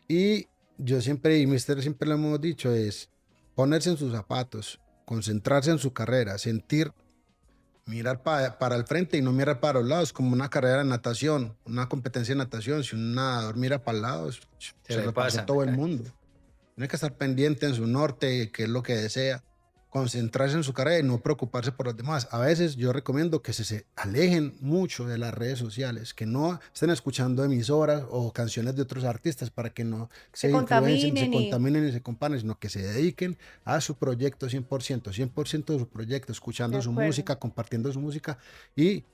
Y yo siempre, y Mister siempre lo hemos dicho, es ponerse en sus zapatos, concentrarse en su carrera, sentir, mirar para el frente y no mirar para los lados, como una carrera de natación, una competencia de natación. Si un nadador mira para el lado, Se se le lo pasó pasa. todo el mundo. Tiene que estar pendiente en su norte, qué es lo que desea, concentrarse en su carrera y no preocuparse por los demás. A veces yo recomiendo que se alejen mucho de las redes sociales, que no estén escuchando emisoras o canciones de otros artistas para que no Se se influencien, se contaminen y contaminen y se comparen, sino que se dediquen a su proyecto 100%, 100% de su proyecto, de escuchando su acuerdo. música, compartiendo su música, y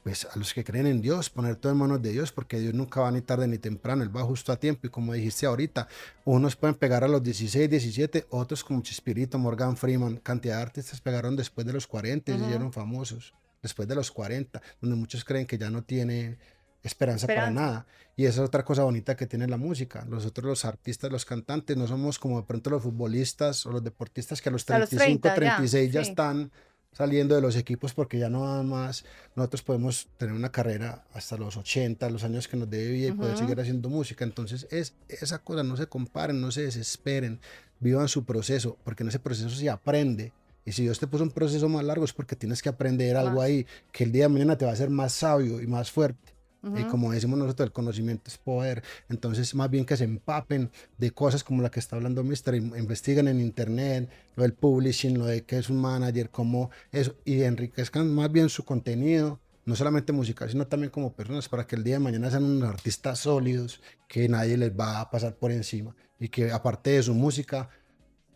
pues a los que creen en Dios, poner todo en manos de Dios, porque Dios nunca va ni tarde ni temprano, Él va justo a tiempo. Y como dijiste ahorita, unos pueden pegar a los 16, 17, otros como Chespirito, Morgan Freeman, cantidad de artistas pegaron después de los 40 y se Ujú. hicieron famosos, después de los 40, donde muchos creen que ya no tiene esperanza para Esperanza. nada. Y esa es otra cosa bonita que tiene la música. Nosotros los artistas, los cantantes, no somos como de pronto los futbolistas o los deportistas que a los Hasta los 35, 30 ya, 36 ya sí. están saliendo de los equipos porque ya no dan más. Nosotros podemos tener una carrera hasta los 80, los años que nos dé vida, y poder Ujú. seguir haciendo música. Entonces, esa cosa, no se comparen, no se desesperen, vivan su proceso, porque en ese proceso se aprende. Y si Dios te puso un proceso más largo es porque tienes que aprender algo Más. ahí, que el día de mañana te va a hacer más sabio y más fuerte. Y Ujú. como decimos nosotros, el conocimiento es poder. Entonces, más bien que se empapen de cosas como la que está hablando Mister, investiguen en internet, lo del publishing, lo de qué es un manager, cómo eso, y enriquezcan más bien su contenido, no solamente musical, sino también como personas, para que el día de mañana sean unos artistas sólidos, que nadie les va a pasar por encima, y que aparte de su música,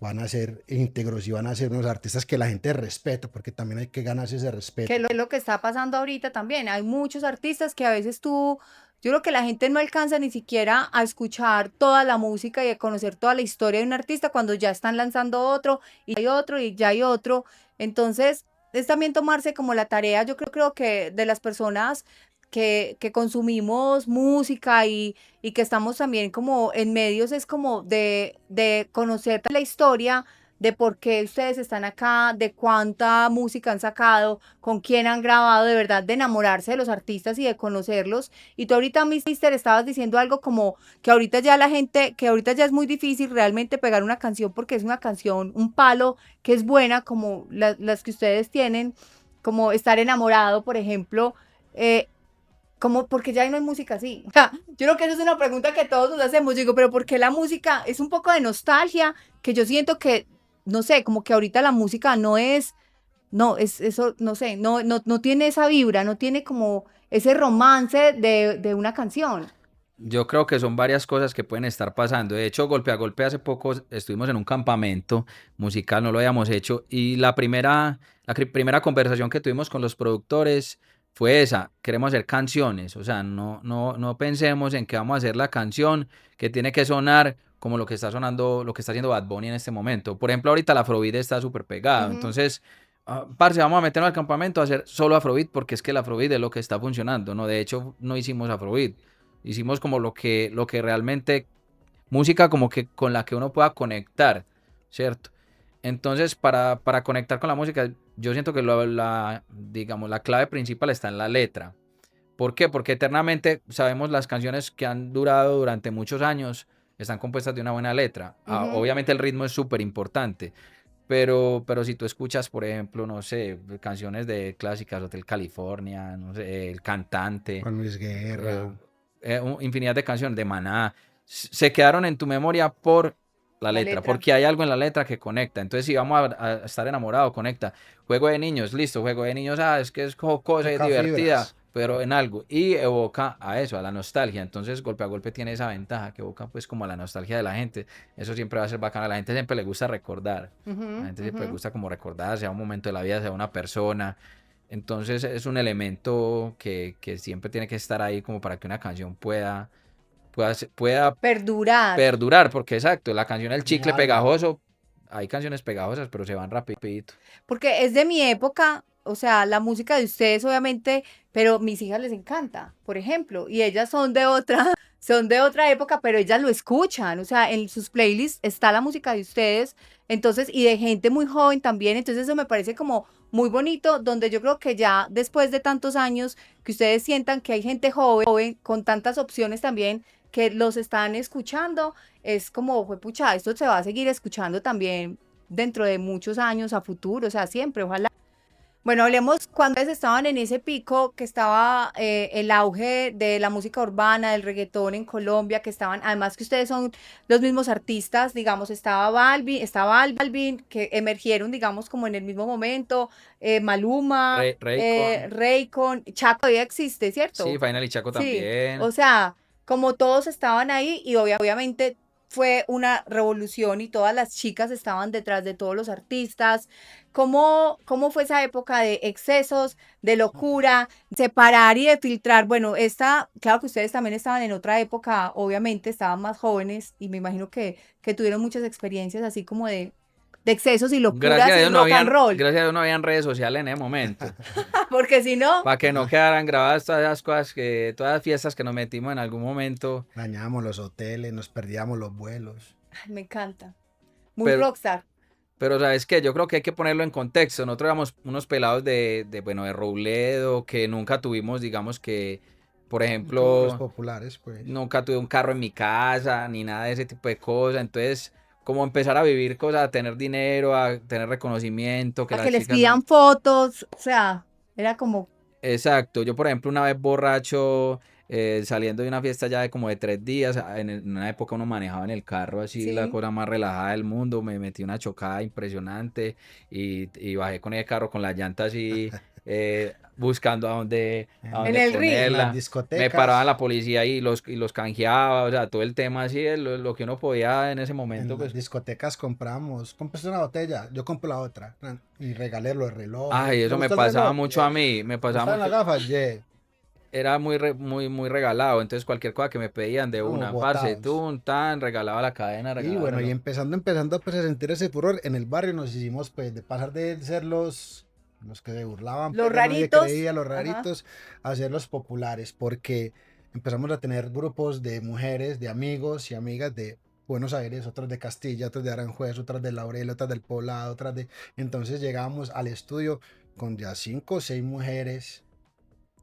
van a ser íntegros y van a ser unos artistas que la gente respeta, porque también hay que ganarse ese Que respeto. es lo que está pasando ahorita también. Hay muchos artistas que a veces yo creo que la gente no alcanza ni siquiera a escuchar toda la música y a conocer toda la historia de un artista cuando ya están lanzando otro y hay otro y ya hay otro. Entonces, es también tomarse como la tarea, yo creo que de las personas que consumimos música y que estamos también como en medios, es como de conocer la historia de por qué ustedes están acá, de cuánta música han sacado, con quién han grabado, de verdad, de enamorarse de los artistas y de conocerlos. Y tú ahorita, Mister, estabas diciendo algo como que ahorita ya la gente, que ahorita ya es muy difícil realmente pegar una canción porque es una canción, un palo que es buena, como las que ustedes tienen, como estar enamorado, por ejemplo. Como porque ya no hay música así. O sea, yo creo que esa es una pregunta que todos nos hacemos. Digo, pero ¿por qué la música es un poco de nostalgia? Que yo siento que, no sé, como que ahorita la música no es, no, es eso, no sé, no tiene esa vibra, no tiene como ese romance de una canción. Yo creo que son varias cosas que pueden estar pasando. De hecho, golpe a golpe, hace poco estuvimos en un campamento musical, no lo habíamos hecho, y la primera conversación que tuvimos con los productores fue esa: queremos hacer canciones, o sea, no pensemos en que vamos a hacer la canción que tiene que sonar como lo que está sonando, lo que está haciendo Bad Bunny en este momento. Por ejemplo, ahorita la Afrobeat está súper pegado, Ujú. entonces, parce, vamos a meternos al campamento a hacer solo Afrobeat porque es que el Afrobeat es lo que está funcionando, ¿no? De hecho, no hicimos Afrobeat. Hicimos como lo que realmente, música como que con la que uno pueda conectar, ¿cierto? Entonces, para conectar con la música, yo siento que digamos, la clave principal está en la letra. ¿Por qué? Porque eternamente sabemos las canciones que han durado durante muchos años están compuestas de una buena letra. Ujú. Obviamente el ritmo es súper importante, pero si tú escuchas, por ejemplo, no sé, canciones de clásicas, Hotel California, no sé, El Cantante, Juan Luis eh, Guerra. infinidad de canciones de Maná, se quedaron en tu memoria por la La letra, letra. porque hay algo en la letra que conecta. Entonces, si vamos a estar enamorados, conecta. Juego de niños, listo, juego de niños, es que es jocosa y es Toca divertida, fibras. pero en algo. Y evoca a eso, a la nostalgia. Entonces, golpe a golpe tiene esa ventaja que evoca pues como a la nostalgia de la gente. Eso siempre va a ser bacano. A la gente siempre le gusta recordar. A la Ujú, gente siempre le ujú. gusta como recordar, sea un momento de la vida, sea una persona. Entonces es un elemento que siempre tiene que estar ahí como para que una canción pueda Perdurar. perdurar, porque exacto, la canción El Tiene Chicle alma. Pegajoso, hay canciones pegajosas, pero se van rapidito. Porque es de mi época, o sea, la música de ustedes obviamente, pero mis hijas les encanta, por ejemplo, y ellas son de otra, son de otra época, pero ellas lo escuchan, o sea, en sus playlists está la música de ustedes, entonces, y de gente muy joven también, entonces eso me parece como muy bonito, donde yo creo que ya después de tantos años, que ustedes sientan que hay gente joven con tantas opciones también que los están escuchando, es como, pucha, esto se va a seguir escuchando también dentro de muchos años a futuro, o sea, siempre, ojalá. Bueno, hablemos cuando ustedes estaban en ese pico que estaba el auge de la música urbana, del reggaetón en Colombia, que estaban, además que ustedes son los mismos artistas, digamos, estaba Balvin, que emergieron, digamos, como en el mismo momento, Maluma, Raycon, Raycon, Chaco todavía existe, sí, ¿cierto? Final y Chaco Sí, también. o sea, como todos estaban ahí y obviamente fue una revolución y todas las chicas estaban detrás de todos los artistas. ¿Cómo fue esa época de excesos, de locura, separar y de filtrar? Bueno, claro que ustedes también estaban en otra época, obviamente estaban más jóvenes y me imagino que tuvieron muchas experiencias así como de excesos y Gracias locuras a y Dios no rock and habían, roll, gracias a Dios no habían redes sociales en ese momento. porque si no, Para que no quedaran grabadas todas esas cosas todas las fiestas que nos metimos en algún momento. Dañábamos los hoteles, nos perdíamos los vuelos. ay, me encanta, muy Pero, rockstar. pero ¿sabes qué? Yo creo que hay que ponerlo en contexto. Nosotros éramos unos pelados bueno, de Robledo, que nunca tuvimos, digamos que, por Como los ejemplo, populares, pues. nunca tuve un carro en mi casa, ni nada de ese tipo de cosas. Entonces, como empezar a vivir cosas, a tener dinero, a tener reconocimiento, que A que las les chicas no. pidan fotos, o sea, era como Exacto, yo por ejemplo una vez borracho, saliendo de una fiesta ya de como de 3 días, en una época uno manejaba en el carro así la sí, cosa más relajada del mundo, me metí una chocada impresionante y bajé con el carro con la llanta así, buscando a en dónde el En ring. las ponerla, me paraba discotecas, la policía y los canjeaba, o sea, todo el tema así, lo que uno podía en ese momento, en las pues. discotecas compramos, compras una botella, yo compro la otra, y regalé los Ay, relojes. ¿Le eso me gustó el pasaba reloj? mucho a mí, me ¿Le pasaba gustaban las mucho. gafas? Yeah. Era muy regalado, entonces cualquier cosa que me pedían de Vamos una, parce, botados. tú, tan, regalaba la cadena, Y regalaba el bueno, y reloj. empezando pues a sentir ese furor en el barrio, nos hicimos pues de pasar de ser los que se burlaban, Los pues ya nadie raritos, creía, los ajá, raritos, a ser los populares, porque empezamos a tener grupos de mujeres, de amigos y amigas de Buenos Aires, otros de Castilla, otros de Aranjuez, otras de Laurel, otras del Poblado, otras de... Entonces llegábamos al estudio con ya 5 o 6 mujeres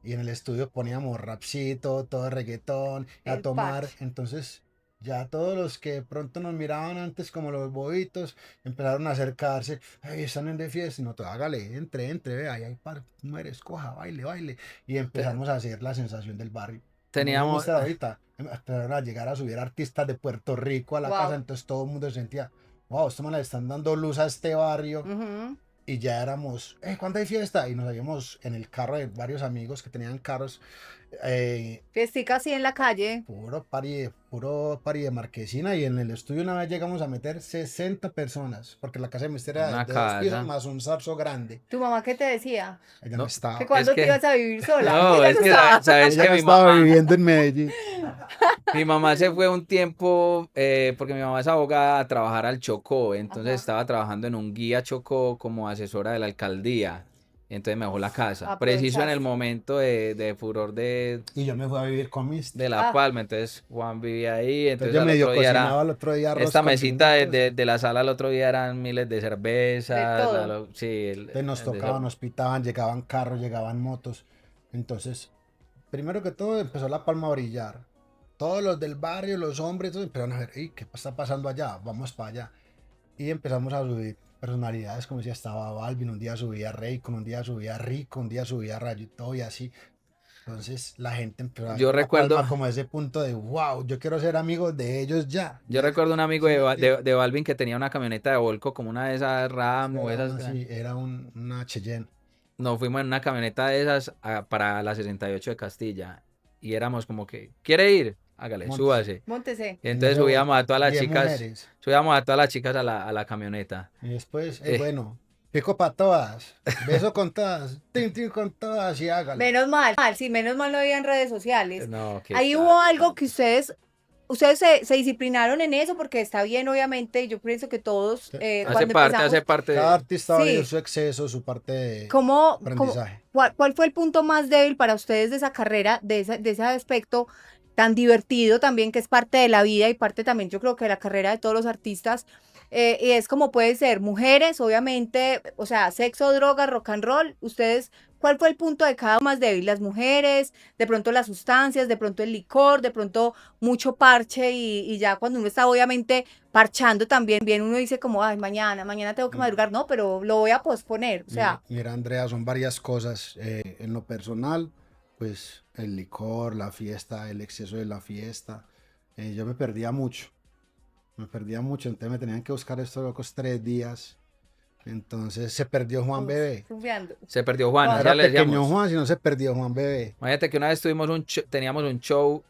y en el estudio poníamos rapcito, todo reggaetón, a el tomar. parche. Entonces ya todos los que de pronto nos miraban antes como los bobitos empezaron a acercarse. Ay, están en de fiesta. No, todo, hágale, entre, vea, ahí hay par, mujeres, coja, baile, baile. Y Te- empezamos a hacer la sensación del barrio. Como dijo Teníamos, Mister ahorita, empezaron a llegar a subir artistas de Puerto Rico a la casa. Wow. Entonces todo el mundo sentía, wow, esto me le están dando luz a este barrio y ya éramos, ¿cuándo hay fiesta? Y nos habíamos en el carro de varios amigos que tenían carros, eh, Fiestica así en la calle. puro pari de marquesina. Y en el estudio una vez llegamos a meter 60 personas, porque la casa de misterio era una de 2 pisos casa. más un zarzo grande. ¿Tu mamá qué te decía? Ella no No, Que estaba, es cuando te que, ibas a vivir sola. no, Ella es no que, estaba. sabes ella que no mi estaba mamá, viviendo en Medellín. mi mamá se fue un tiempo, porque mi mamá es abogada a trabajar al Chocó, entonces Ajá. estaba trabajando en un guía Chocó como asesora de la alcaldía, y entonces me dejó la casa, preciso en el Aprovechaste. momento de furor Y yo me fui a vivir con de Mister. La Ah, Palma, entonces Juan vivía ahí, Entonces entonces yo al medio otro día era, cocinaba el otro día arroz esta con mesita de, chinitos. de, de la sala al otro día eran miles de de cervezas, todo. sí, Entonces nos tocaban, nos pitaban, llegaban carros, llegaban motos. Entonces, primero que todo empezó La Palma a brillar. Todos los del barrio, los hombres, todos empezaron a ver, "Ey, ¿qué está pasando allá? Vamos para allá". Y empezamos a subir. personalidades, como decía, estaba Balvin, un día subía Raycon, un día subía Rico, un día subía Rayito y así. Entonces la gente empezó a ver Yo la Palma recuerdo, como ese punto de, wow, yo quiero ser amigo de ellos ya, yo ya. recuerdo un amigo ¿Sí me entiendes? De Balvin que tenía una camioneta de Volco como una de esas RAM o Era esas. una, sí, era una Cheyenne. Nos fuimos en una camioneta de esas para la 68 de Castilla y éramos como que, ¿quiere ir? Hágale, Móntese. súbase. Móntese. Y En entonces eso, subíamos a todas las 10 chicas, mujeres. subíamos a todas las chicas a la camioneta. Y después, Eh, bueno, pico para todas, beso con todas, tin con todas y hágale. Sí, menos mal no había en redes sociales. no, qué Ahí hubo cacho. algo que ustedes se disciplinaron en eso porque está bien, obviamente. Yo pienso que todos, Sí. cuando empezamos, Hace parte Cada de... artista va a vivir sí, su exceso, su parte de ¿cómo, aprendizaje. cuál fue el punto más débil para ustedes de esa carrera, de ese aspecto tan divertido también, que es parte de la vida y parte también, yo creo que de la carrera de todos los artistas? Y es como puede ser mujeres, obviamente, o sea, sexo, droga, rock and roll. Ustedes, ¿cuál fue el punto de cada uno más débil? Las mujeres, de pronto las sustancias, de pronto el licor, de pronto mucho parche y ya cuando uno está obviamente parchando también, bien uno dice como, ay, mañana tengo que madrugar, no, pero lo voy a posponer. O sea, Mira, Andrea, son varias cosas. En lo personal, pues el licor, la fiesta, el exceso de la fiesta. Yo me perdía mucho, entonces me tenían que buscar estos locos 3 días. Entonces se perdió Juan Bebé. rumbeando. Se perdió No Juan, Juan. ya era le pequeño decíamos. Juan, sino se perdió Juan Bebé. Imagínate que una vez teníamos un show,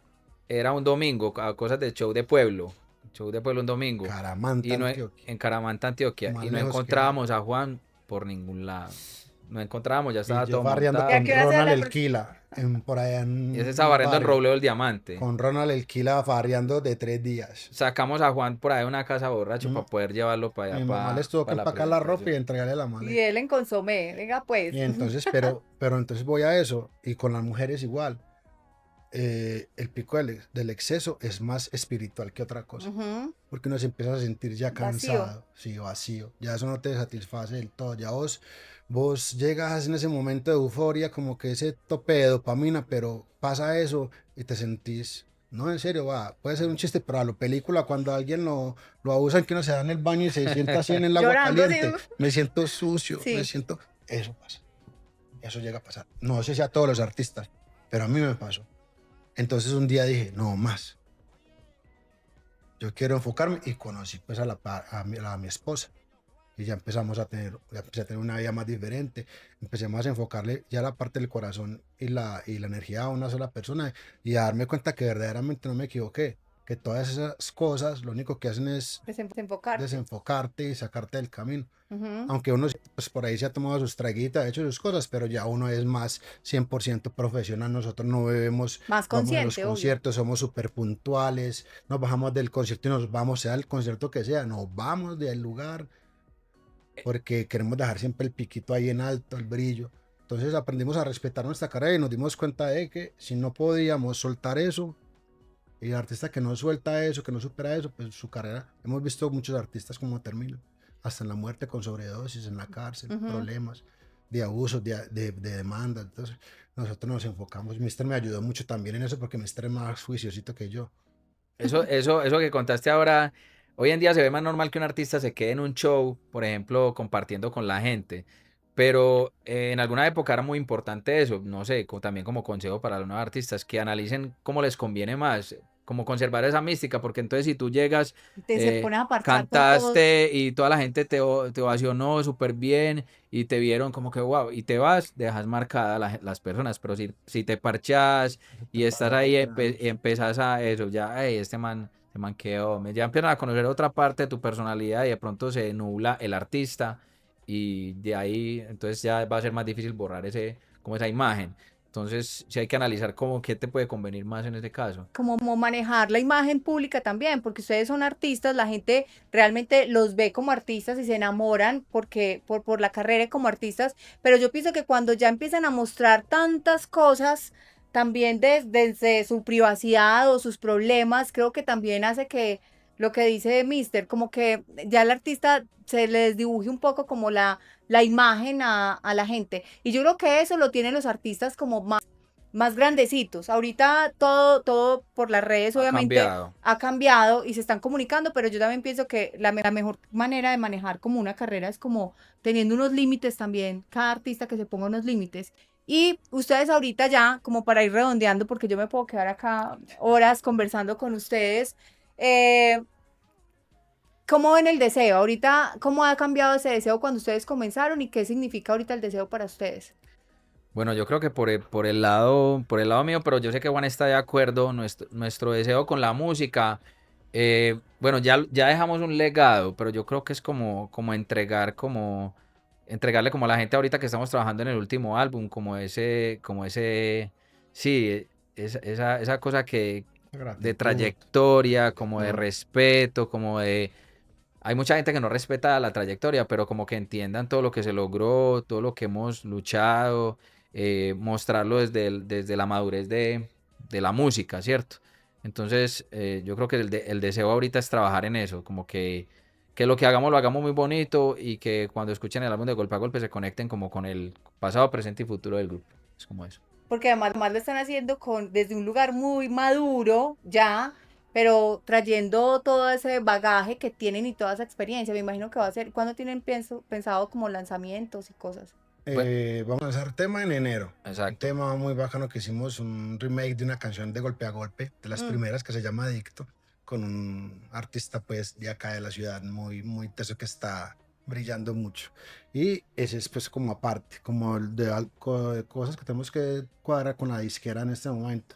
era un domingo, cosas de show de pueblo un domingo, Caramanta, y no, Antioquia. en Caramanta, Antioquia, Más y no lejos que encontrábamos a Juan por ningún lado. No encontrábamos, ya y estaba yo todo farreando ¿Y a montado. con qué hora se da Ronald la El próxima? Quila, por allá Y ese en estaba un barriendo el barrio. Robleo del Diamante. Con Ronald El Quila farreando de 3 días. Sacamos a Juan por ahí de una casa borracho Mm, para poder llevarlo para allá, Mi mamá les tuvo que para la empacar la ropa y presentación. entregarle la Y maleta. él en consomé, venga pues. Y entonces, pero entonces voy a eso. Y con las mujeres igual. El pico del exceso es más espiritual que otra cosa. Ujú. Porque uno se empieza a sentir ya Vacío. cansado, sí, vacío. Ya eso no te satisface del todo. Ya vos llegas en ese momento de euforia, como que ese tope de dopamina, pero pasa eso y te sentís. No, en serio, va, puede ser un chiste, pero a lo película, cuando alguien lo abusan, que uno se da en el baño y se sienta así en el agua Llorando, sí. caliente, me siento sucio, me Sí. siento. Eso pasa, eso llega a pasar. No sé si a todos los artistas, pero a mí me pasó. Entonces un día dije, no más, yo quiero enfocarme y conocí pues a mi esposa. Y ya empecé a tener una vida más diferente, empecé a enfocarle ya la parte del corazón y la energía a una sola persona y a darme cuenta que verdaderamente no me equivoqué, que todas esas cosas lo único que hacen es Desenfocarse. desenfocarte y sacarte del camino. Ujú. Aunque uno pues, por ahí se ha tomado sus traguitas, ha hecho sus cosas, pero ya uno es más 100% profesional. Nosotros no bebemos, Más vamos a los consciente, obvio. conciertos, somos súper puntuales, nos bajamos del concierto y nos vamos, sea el concierto que sea, nos vamos del lugar porque queremos dejar siempre el piquito ahí en alto, el brillo. Entonces aprendimos a respetar nuestra carrera y nos dimos cuenta de que si no podíamos soltar eso, y el artista que no suelta eso, que no supera eso, pues su carrera, hemos visto muchos artistas como terminan, hasta en la muerte con sobredosis, en la cárcel, Ujú. problemas de abusos, de demanda. Entonces nosotros nos enfocamos. Mister me ayudó mucho también en eso porque Mister es más juiciosito que yo. Eso que contaste ahora, hoy en día se ve más normal que un artista se quede en un show, por ejemplo, compartiendo con la gente. Pero en alguna época era muy importante eso, no sé, también como consejo para los nuevos artistas, que analicen cómo les conviene más, cómo conservar esa mística, porque entonces si tú llegas, Se pones a parchar con todos. cantaste y toda la gente te ovacionó súper bien y te vieron como que wow, y te vas, dejas marcada las personas, pero si te parchas y estás ahí y empezás a eso, ya, "Ey, este man quedó", ya empiezan a conocer otra parte de tu personalidad y de pronto se nubla el artista y de ahí entonces ya va a ser más difícil borrar como esa imagen. Entonces sí hay que analizar como qué te puede convenir más en ese caso. Como manejar la imagen pública también, porque ustedes son artistas, la gente realmente los ve como artistas y se enamoran por la carrera como artistas, pero yo pienso que cuando ya empiezan a mostrar tantas cosas, también desde su privacidad o sus problemas, creo que también hace que lo que dice Mister, como que ya el artista se les dibuje un poco como la imagen a la gente. Y yo creo que eso lo tienen los artistas como más grandecitos. Ahorita todo por las redes Ha obviamente cambiado. ha cambiado y se están comunicando, pero yo también pienso que la mejor manera de manejar como una carrera es como teniendo unos límites también, cada artista que se ponga unos límites. Y ustedes ahorita ya, como para ir redondeando, porque yo me puedo quedar acá horas conversando con ustedes, eh, ¿cómo ven el deseo? Ahorita, ¿cómo ha cambiado ese deseo cuando ustedes comenzaron y qué significa ahorita el deseo para ustedes? Bueno, yo creo que por el lado mío, pero yo sé que Juan está de acuerdo, nuestro deseo con la música, bueno, ya dejamos un legado, pero yo creo que es como entregarle como a la gente ahorita que estamos trabajando en el último álbum, sí, esa cosa de Gratitud. trayectoria, como de Mm. respeto, hay mucha gente que no respeta la trayectoria, pero como que entiendan todo lo que se logró, todo lo que hemos luchado, mostrarlo desde la madurez de la música, ¿cierto? Entonces, yo creo que el deseo ahorita es trabajar en eso, como que lo que hagamos lo hagamos muy bonito y que cuando escuchen el álbum de Golpe a Golpe se conecten como con el pasado, presente y futuro del grupo. Es como eso. Porque además lo están haciendo desde un lugar muy maduro ya, pero trayendo todo ese bagaje que tienen y toda esa experiencia. Me imagino que va a ser, ¿cuándo tienen pensado como lanzamientos y cosas? Bueno, Vamos a lanzar tema en enero. Un exacto. tema muy bacano que hicimos, un remake de una canción de Golpe a Golpe, de las Mm. primeras, que se llama Adicto, con un artista pues de acá de la ciudad, muy teso, que está brillando mucho. Y ese es pues como aparte, como de cosas que tenemos que cuadrar con la disquera en este momento.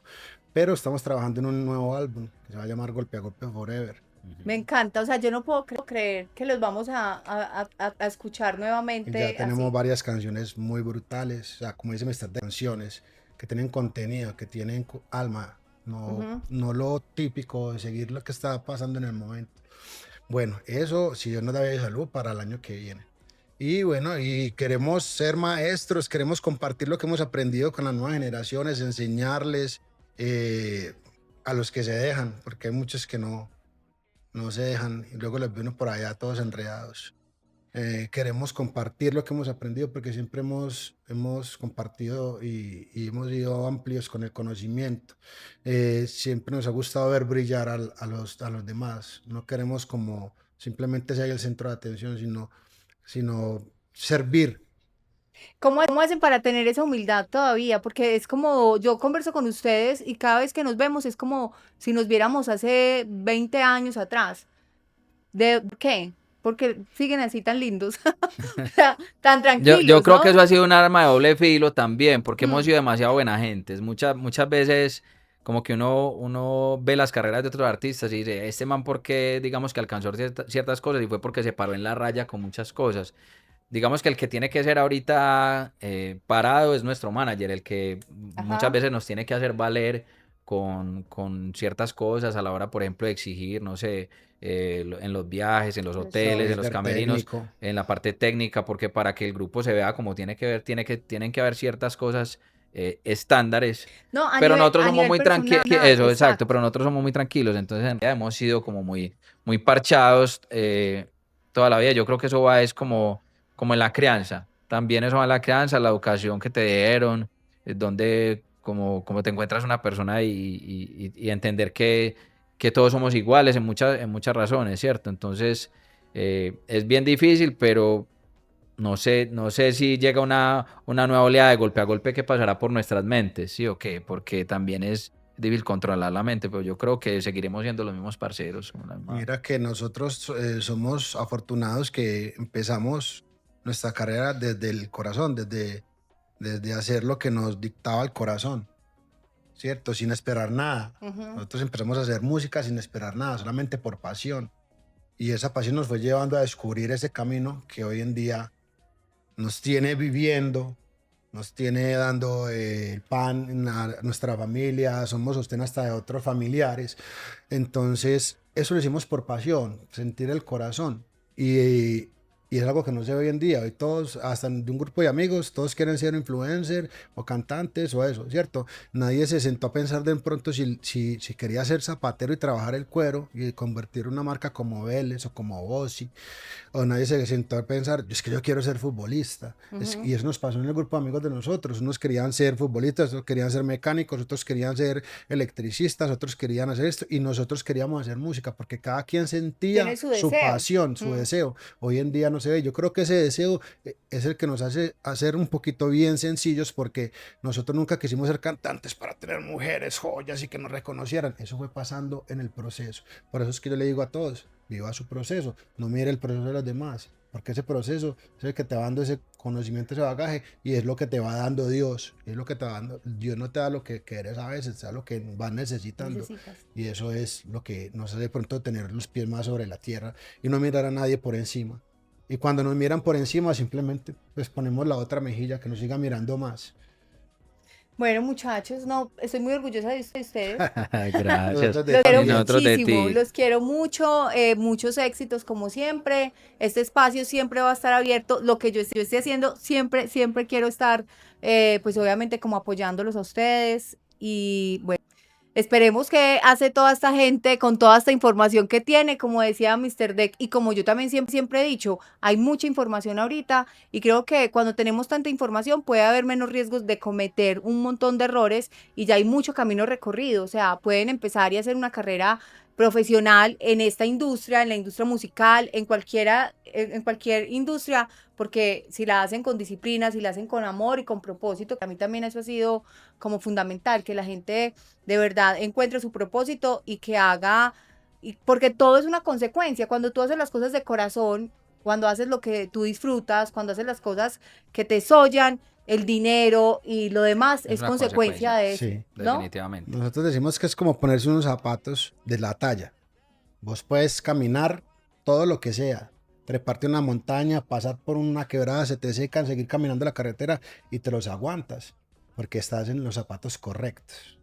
Pero estamos trabajando en un nuevo álbum que se va a llamar Golpe a Golpe Forever. Me Ujú. encanta, o sea, yo no puedo creer que los vamos a escuchar Y ya nuevamente tenemos así. varias canciones muy brutales, o sea, como dice Mr. de canciones que tienen contenido, que tienen alma, Ujú. no lo típico de seguir lo que está pasando en el momento. Bueno, eso, si Dios nos da vida y salud, para el año que viene. Y bueno, y queremos ser maestros, queremos compartir lo que hemos aprendido con las nuevas generaciones, enseñarles eh, a los que se dejan, porque hay muchos que no se dejan y luego los vemos por allá todos enredados. Queremos compartir lo que hemos aprendido, porque siempre hemos compartido y hemos sido amplios con el conocimiento. Siempre nos ha gustado ver brillar a los demás. No queremos como simplemente ser el centro de atención, sino servir. ¿Cómo hacen para tener esa humildad todavía? Porque es como, yo converso con ustedes y cada vez que nos vemos es como si nos viéramos hace 20 años atrás. ¿De qué? Porque siguen así tan lindos, o sea, tan Yo tranquilos, creo que ¿no? eso ha sido un arma de doble filo también, porque hemos Mm. sido demasiado buena gente. Muchas veces como que uno ve las carreras de otros artistas y dice, este man por qué digamos que alcanzó ciertas cosas y fue porque se paró en la raya con muchas cosas. Digamos que el que tiene que ser ahorita parado es nuestro manager, el que muchas Ajá. veces nos tiene que hacer valer con ciertas cosas a la hora, por ejemplo, de exigir, no sé, en los viajes, en los Eso. hoteles, en los Líder camerinos, técnico. en la parte técnica, porque para que el grupo se vea como tiene que ver, tienen que haber ciertas cosas estándares, No, pero nosotros a somos nivel muy tranquilos, personal, eso, exacto, exacto. pero nosotros somos muy tranquilos, entonces en realidad hemos sido como muy parchados toda la vida. Yo creo que eso va es como en la crianza. También eso va en la crianza, la educación que te dieron, donde como te encuentras una persona y entender que todos somos iguales en muchas razones, ¿cierto? Entonces, es bien difícil, pero no sé si llega una nueva oleada de golpe a golpe que pasará por nuestras mentes, ¿sí o qué? Porque también es difícil controlar la mente, pero yo creo que seguiremos siendo los mismos parceros. Mira que nosotros somos afortunados que empezamos nuestra carrera desde el corazón, desde hacer lo que nos dictaba el corazón, ¿cierto? Sin esperar nada. Ujú. Nosotros empezamos a hacer música sin esperar nada, solamente por pasión. Y esa pasión nos fue llevando a descubrir ese camino que hoy en día nos tiene viviendo, nos tiene dando el pan a nuestra familia, somos sostén hasta de otros familiares. Entonces, eso lo hicimos por pasión, sentir el corazón. Y Y es algo que no se ve hoy en día. Hoy todos, hasta de un grupo de amigos, todos quieren ser influencers o cantantes o eso, ¿cierto? Nadie se sentó a pensar de pronto si quería ser zapatero y trabajar el cuero y convertir una marca como Vélez o como Bossi. O nadie se sentó a pensar, es que yo quiero ser futbolista. Y eso nos pasó en el grupo de amigos de nosotros. Unos querían ser futbolistas, otros querían ser mecánicos, otros querían ser electricistas, otros querían hacer esto y nosotros queríamos hacer música porque cada quien Tiene sentía su su deseo. pasión, su deseo. Hoy en día no se ve. Yo creo que ese deseo es el que nos hace hacer un poquito bien sencillos porque nosotros nunca quisimos ser cantantes para tener mujeres, joyas y que nos reconocieran. Eso fue pasando en el proceso. Por eso es que yo le digo a todos, viva su proceso, no mire el proceso de los demás, porque ese proceso es el que te va dando ese conocimiento, ese bagaje, y es lo que te va dando Dios, es lo que te va dando. Dios no te da lo que quieres a veces, te da lo que vas necesitando, Necesitas. y eso es lo que nos hace de pronto tener los pies más sobre la tierra y no mirar a nadie por encima. Y cuando nos miran por encima, simplemente pues ponemos la otra mejilla, que nos siga mirando más. Bueno, muchachos, no, estoy muy orgullosa de ustedes. Gracias. Nosotros de Los ti quiero Y también. nosotros de muchísimo, ti. los quiero mucho, muchos éxitos como siempre. Este espacio siempre va a estar abierto. Lo que yo esté haciendo, siempre, siempre quiero estar, pues obviamente como apoyándolos a ustedes. Y bueno, esperemos que hace toda esta gente con toda esta información que tiene, como decía Mr. Deck, y como yo también siempre he dicho, hay mucha información ahorita y creo que cuando tenemos tanta información puede haber menos riesgos de cometer un montón de errores y ya hay mucho camino recorrido, o sea, pueden empezar y hacer una carrera profesional en esta industria, en la industria musical, en cualquier industria, porque si la hacen con disciplina, si la hacen con amor y con propósito, que a mí también eso ha sido como fundamental, que la gente de verdad encuentre su propósito y que haga, porque todo es una consecuencia, cuando tú haces las cosas de corazón, cuando haces lo que tú disfrutas, cuando haces las cosas que te sollan, el dinero y lo demás Es es una consecuencia consecuencia, de eso, Sí. ¿no? definitivamente. Nosotros decimos que es como ponerse unos zapatos de la talla. Vos puedes caminar todo lo que sea, treparte una montaña, pasar por una quebrada, se te secan, seguir caminando la carretera y te los aguantas porque estás en los zapatos correctos.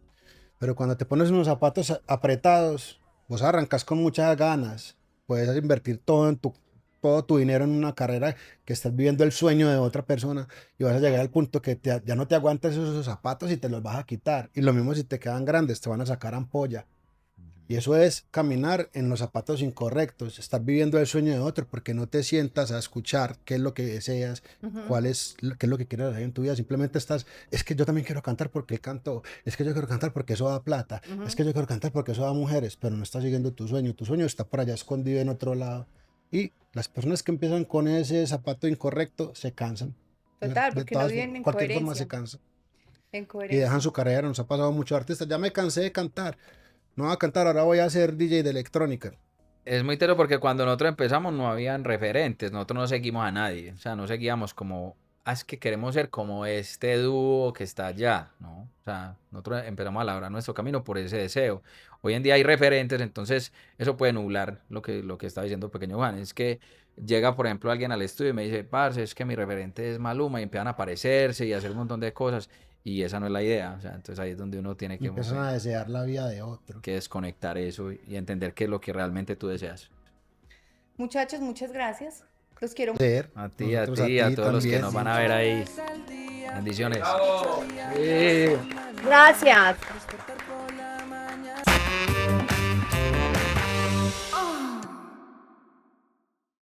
Pero cuando te pones unos zapatos apretados, vos arrancas con muchas ganas, puedes invertir todo tu dinero en una carrera que estás viviendo el sueño de otra persona y vas a llegar al punto que ya no te aguantas esos zapatos y te los vas a quitar. Y lo mismo si te quedan grandes, te van a sacar ampolla. Y eso es caminar en los zapatos incorrectos, estar viviendo el sueño de otro, porque no te sientas a escuchar qué es lo que deseas, qué es lo que quieres hacer en tu vida. Simplemente estás, es que yo también quiero cantar porque él cantó, es que yo quiero cantar porque eso da plata, es que yo quiero cantar porque eso da mujeres, pero no estás siguiendo tu sueño está por allá escondido en otro lado. Y las personas que empiezan con ese zapato incorrecto se cansan. Total, De porque no todas, viven en cualquier forma se coherencia, cansan en y dejan coherencia. su carrera. Nos ha pasado a muchos artistas, ya me cansé de cantar. No voy a cantar, ahora voy a ser DJ de electrónica. Es muy tero porque cuando nosotros empezamos no habían referentes, nosotros no seguimos a nadie, o sea, no seguíamos como, es que queremos ser como este dúo que está allá, ¿no? O sea, nosotros empezamos a labrar nuestro camino por ese deseo. Hoy en día hay referentes, entonces eso puede nublar lo que está diciendo el pequeño Juan. Es que llega, por ejemplo, alguien al estudio y me dice, parce, es que mi referente es Maluma y empiezan a aparecerse y a hacer un montón de cosas y esa no es la idea, o sea, entonces ahí es donde uno tiene Y que, empiezan a desear la vida de otro. que desconectar eso y entender qué es lo que realmente tú deseas. Muchachos, muchas gracias. Los quiero. Ser, A ti, nosotros a a ti todos los que también. nos van a ver ahí. Bendiciones. Gracias.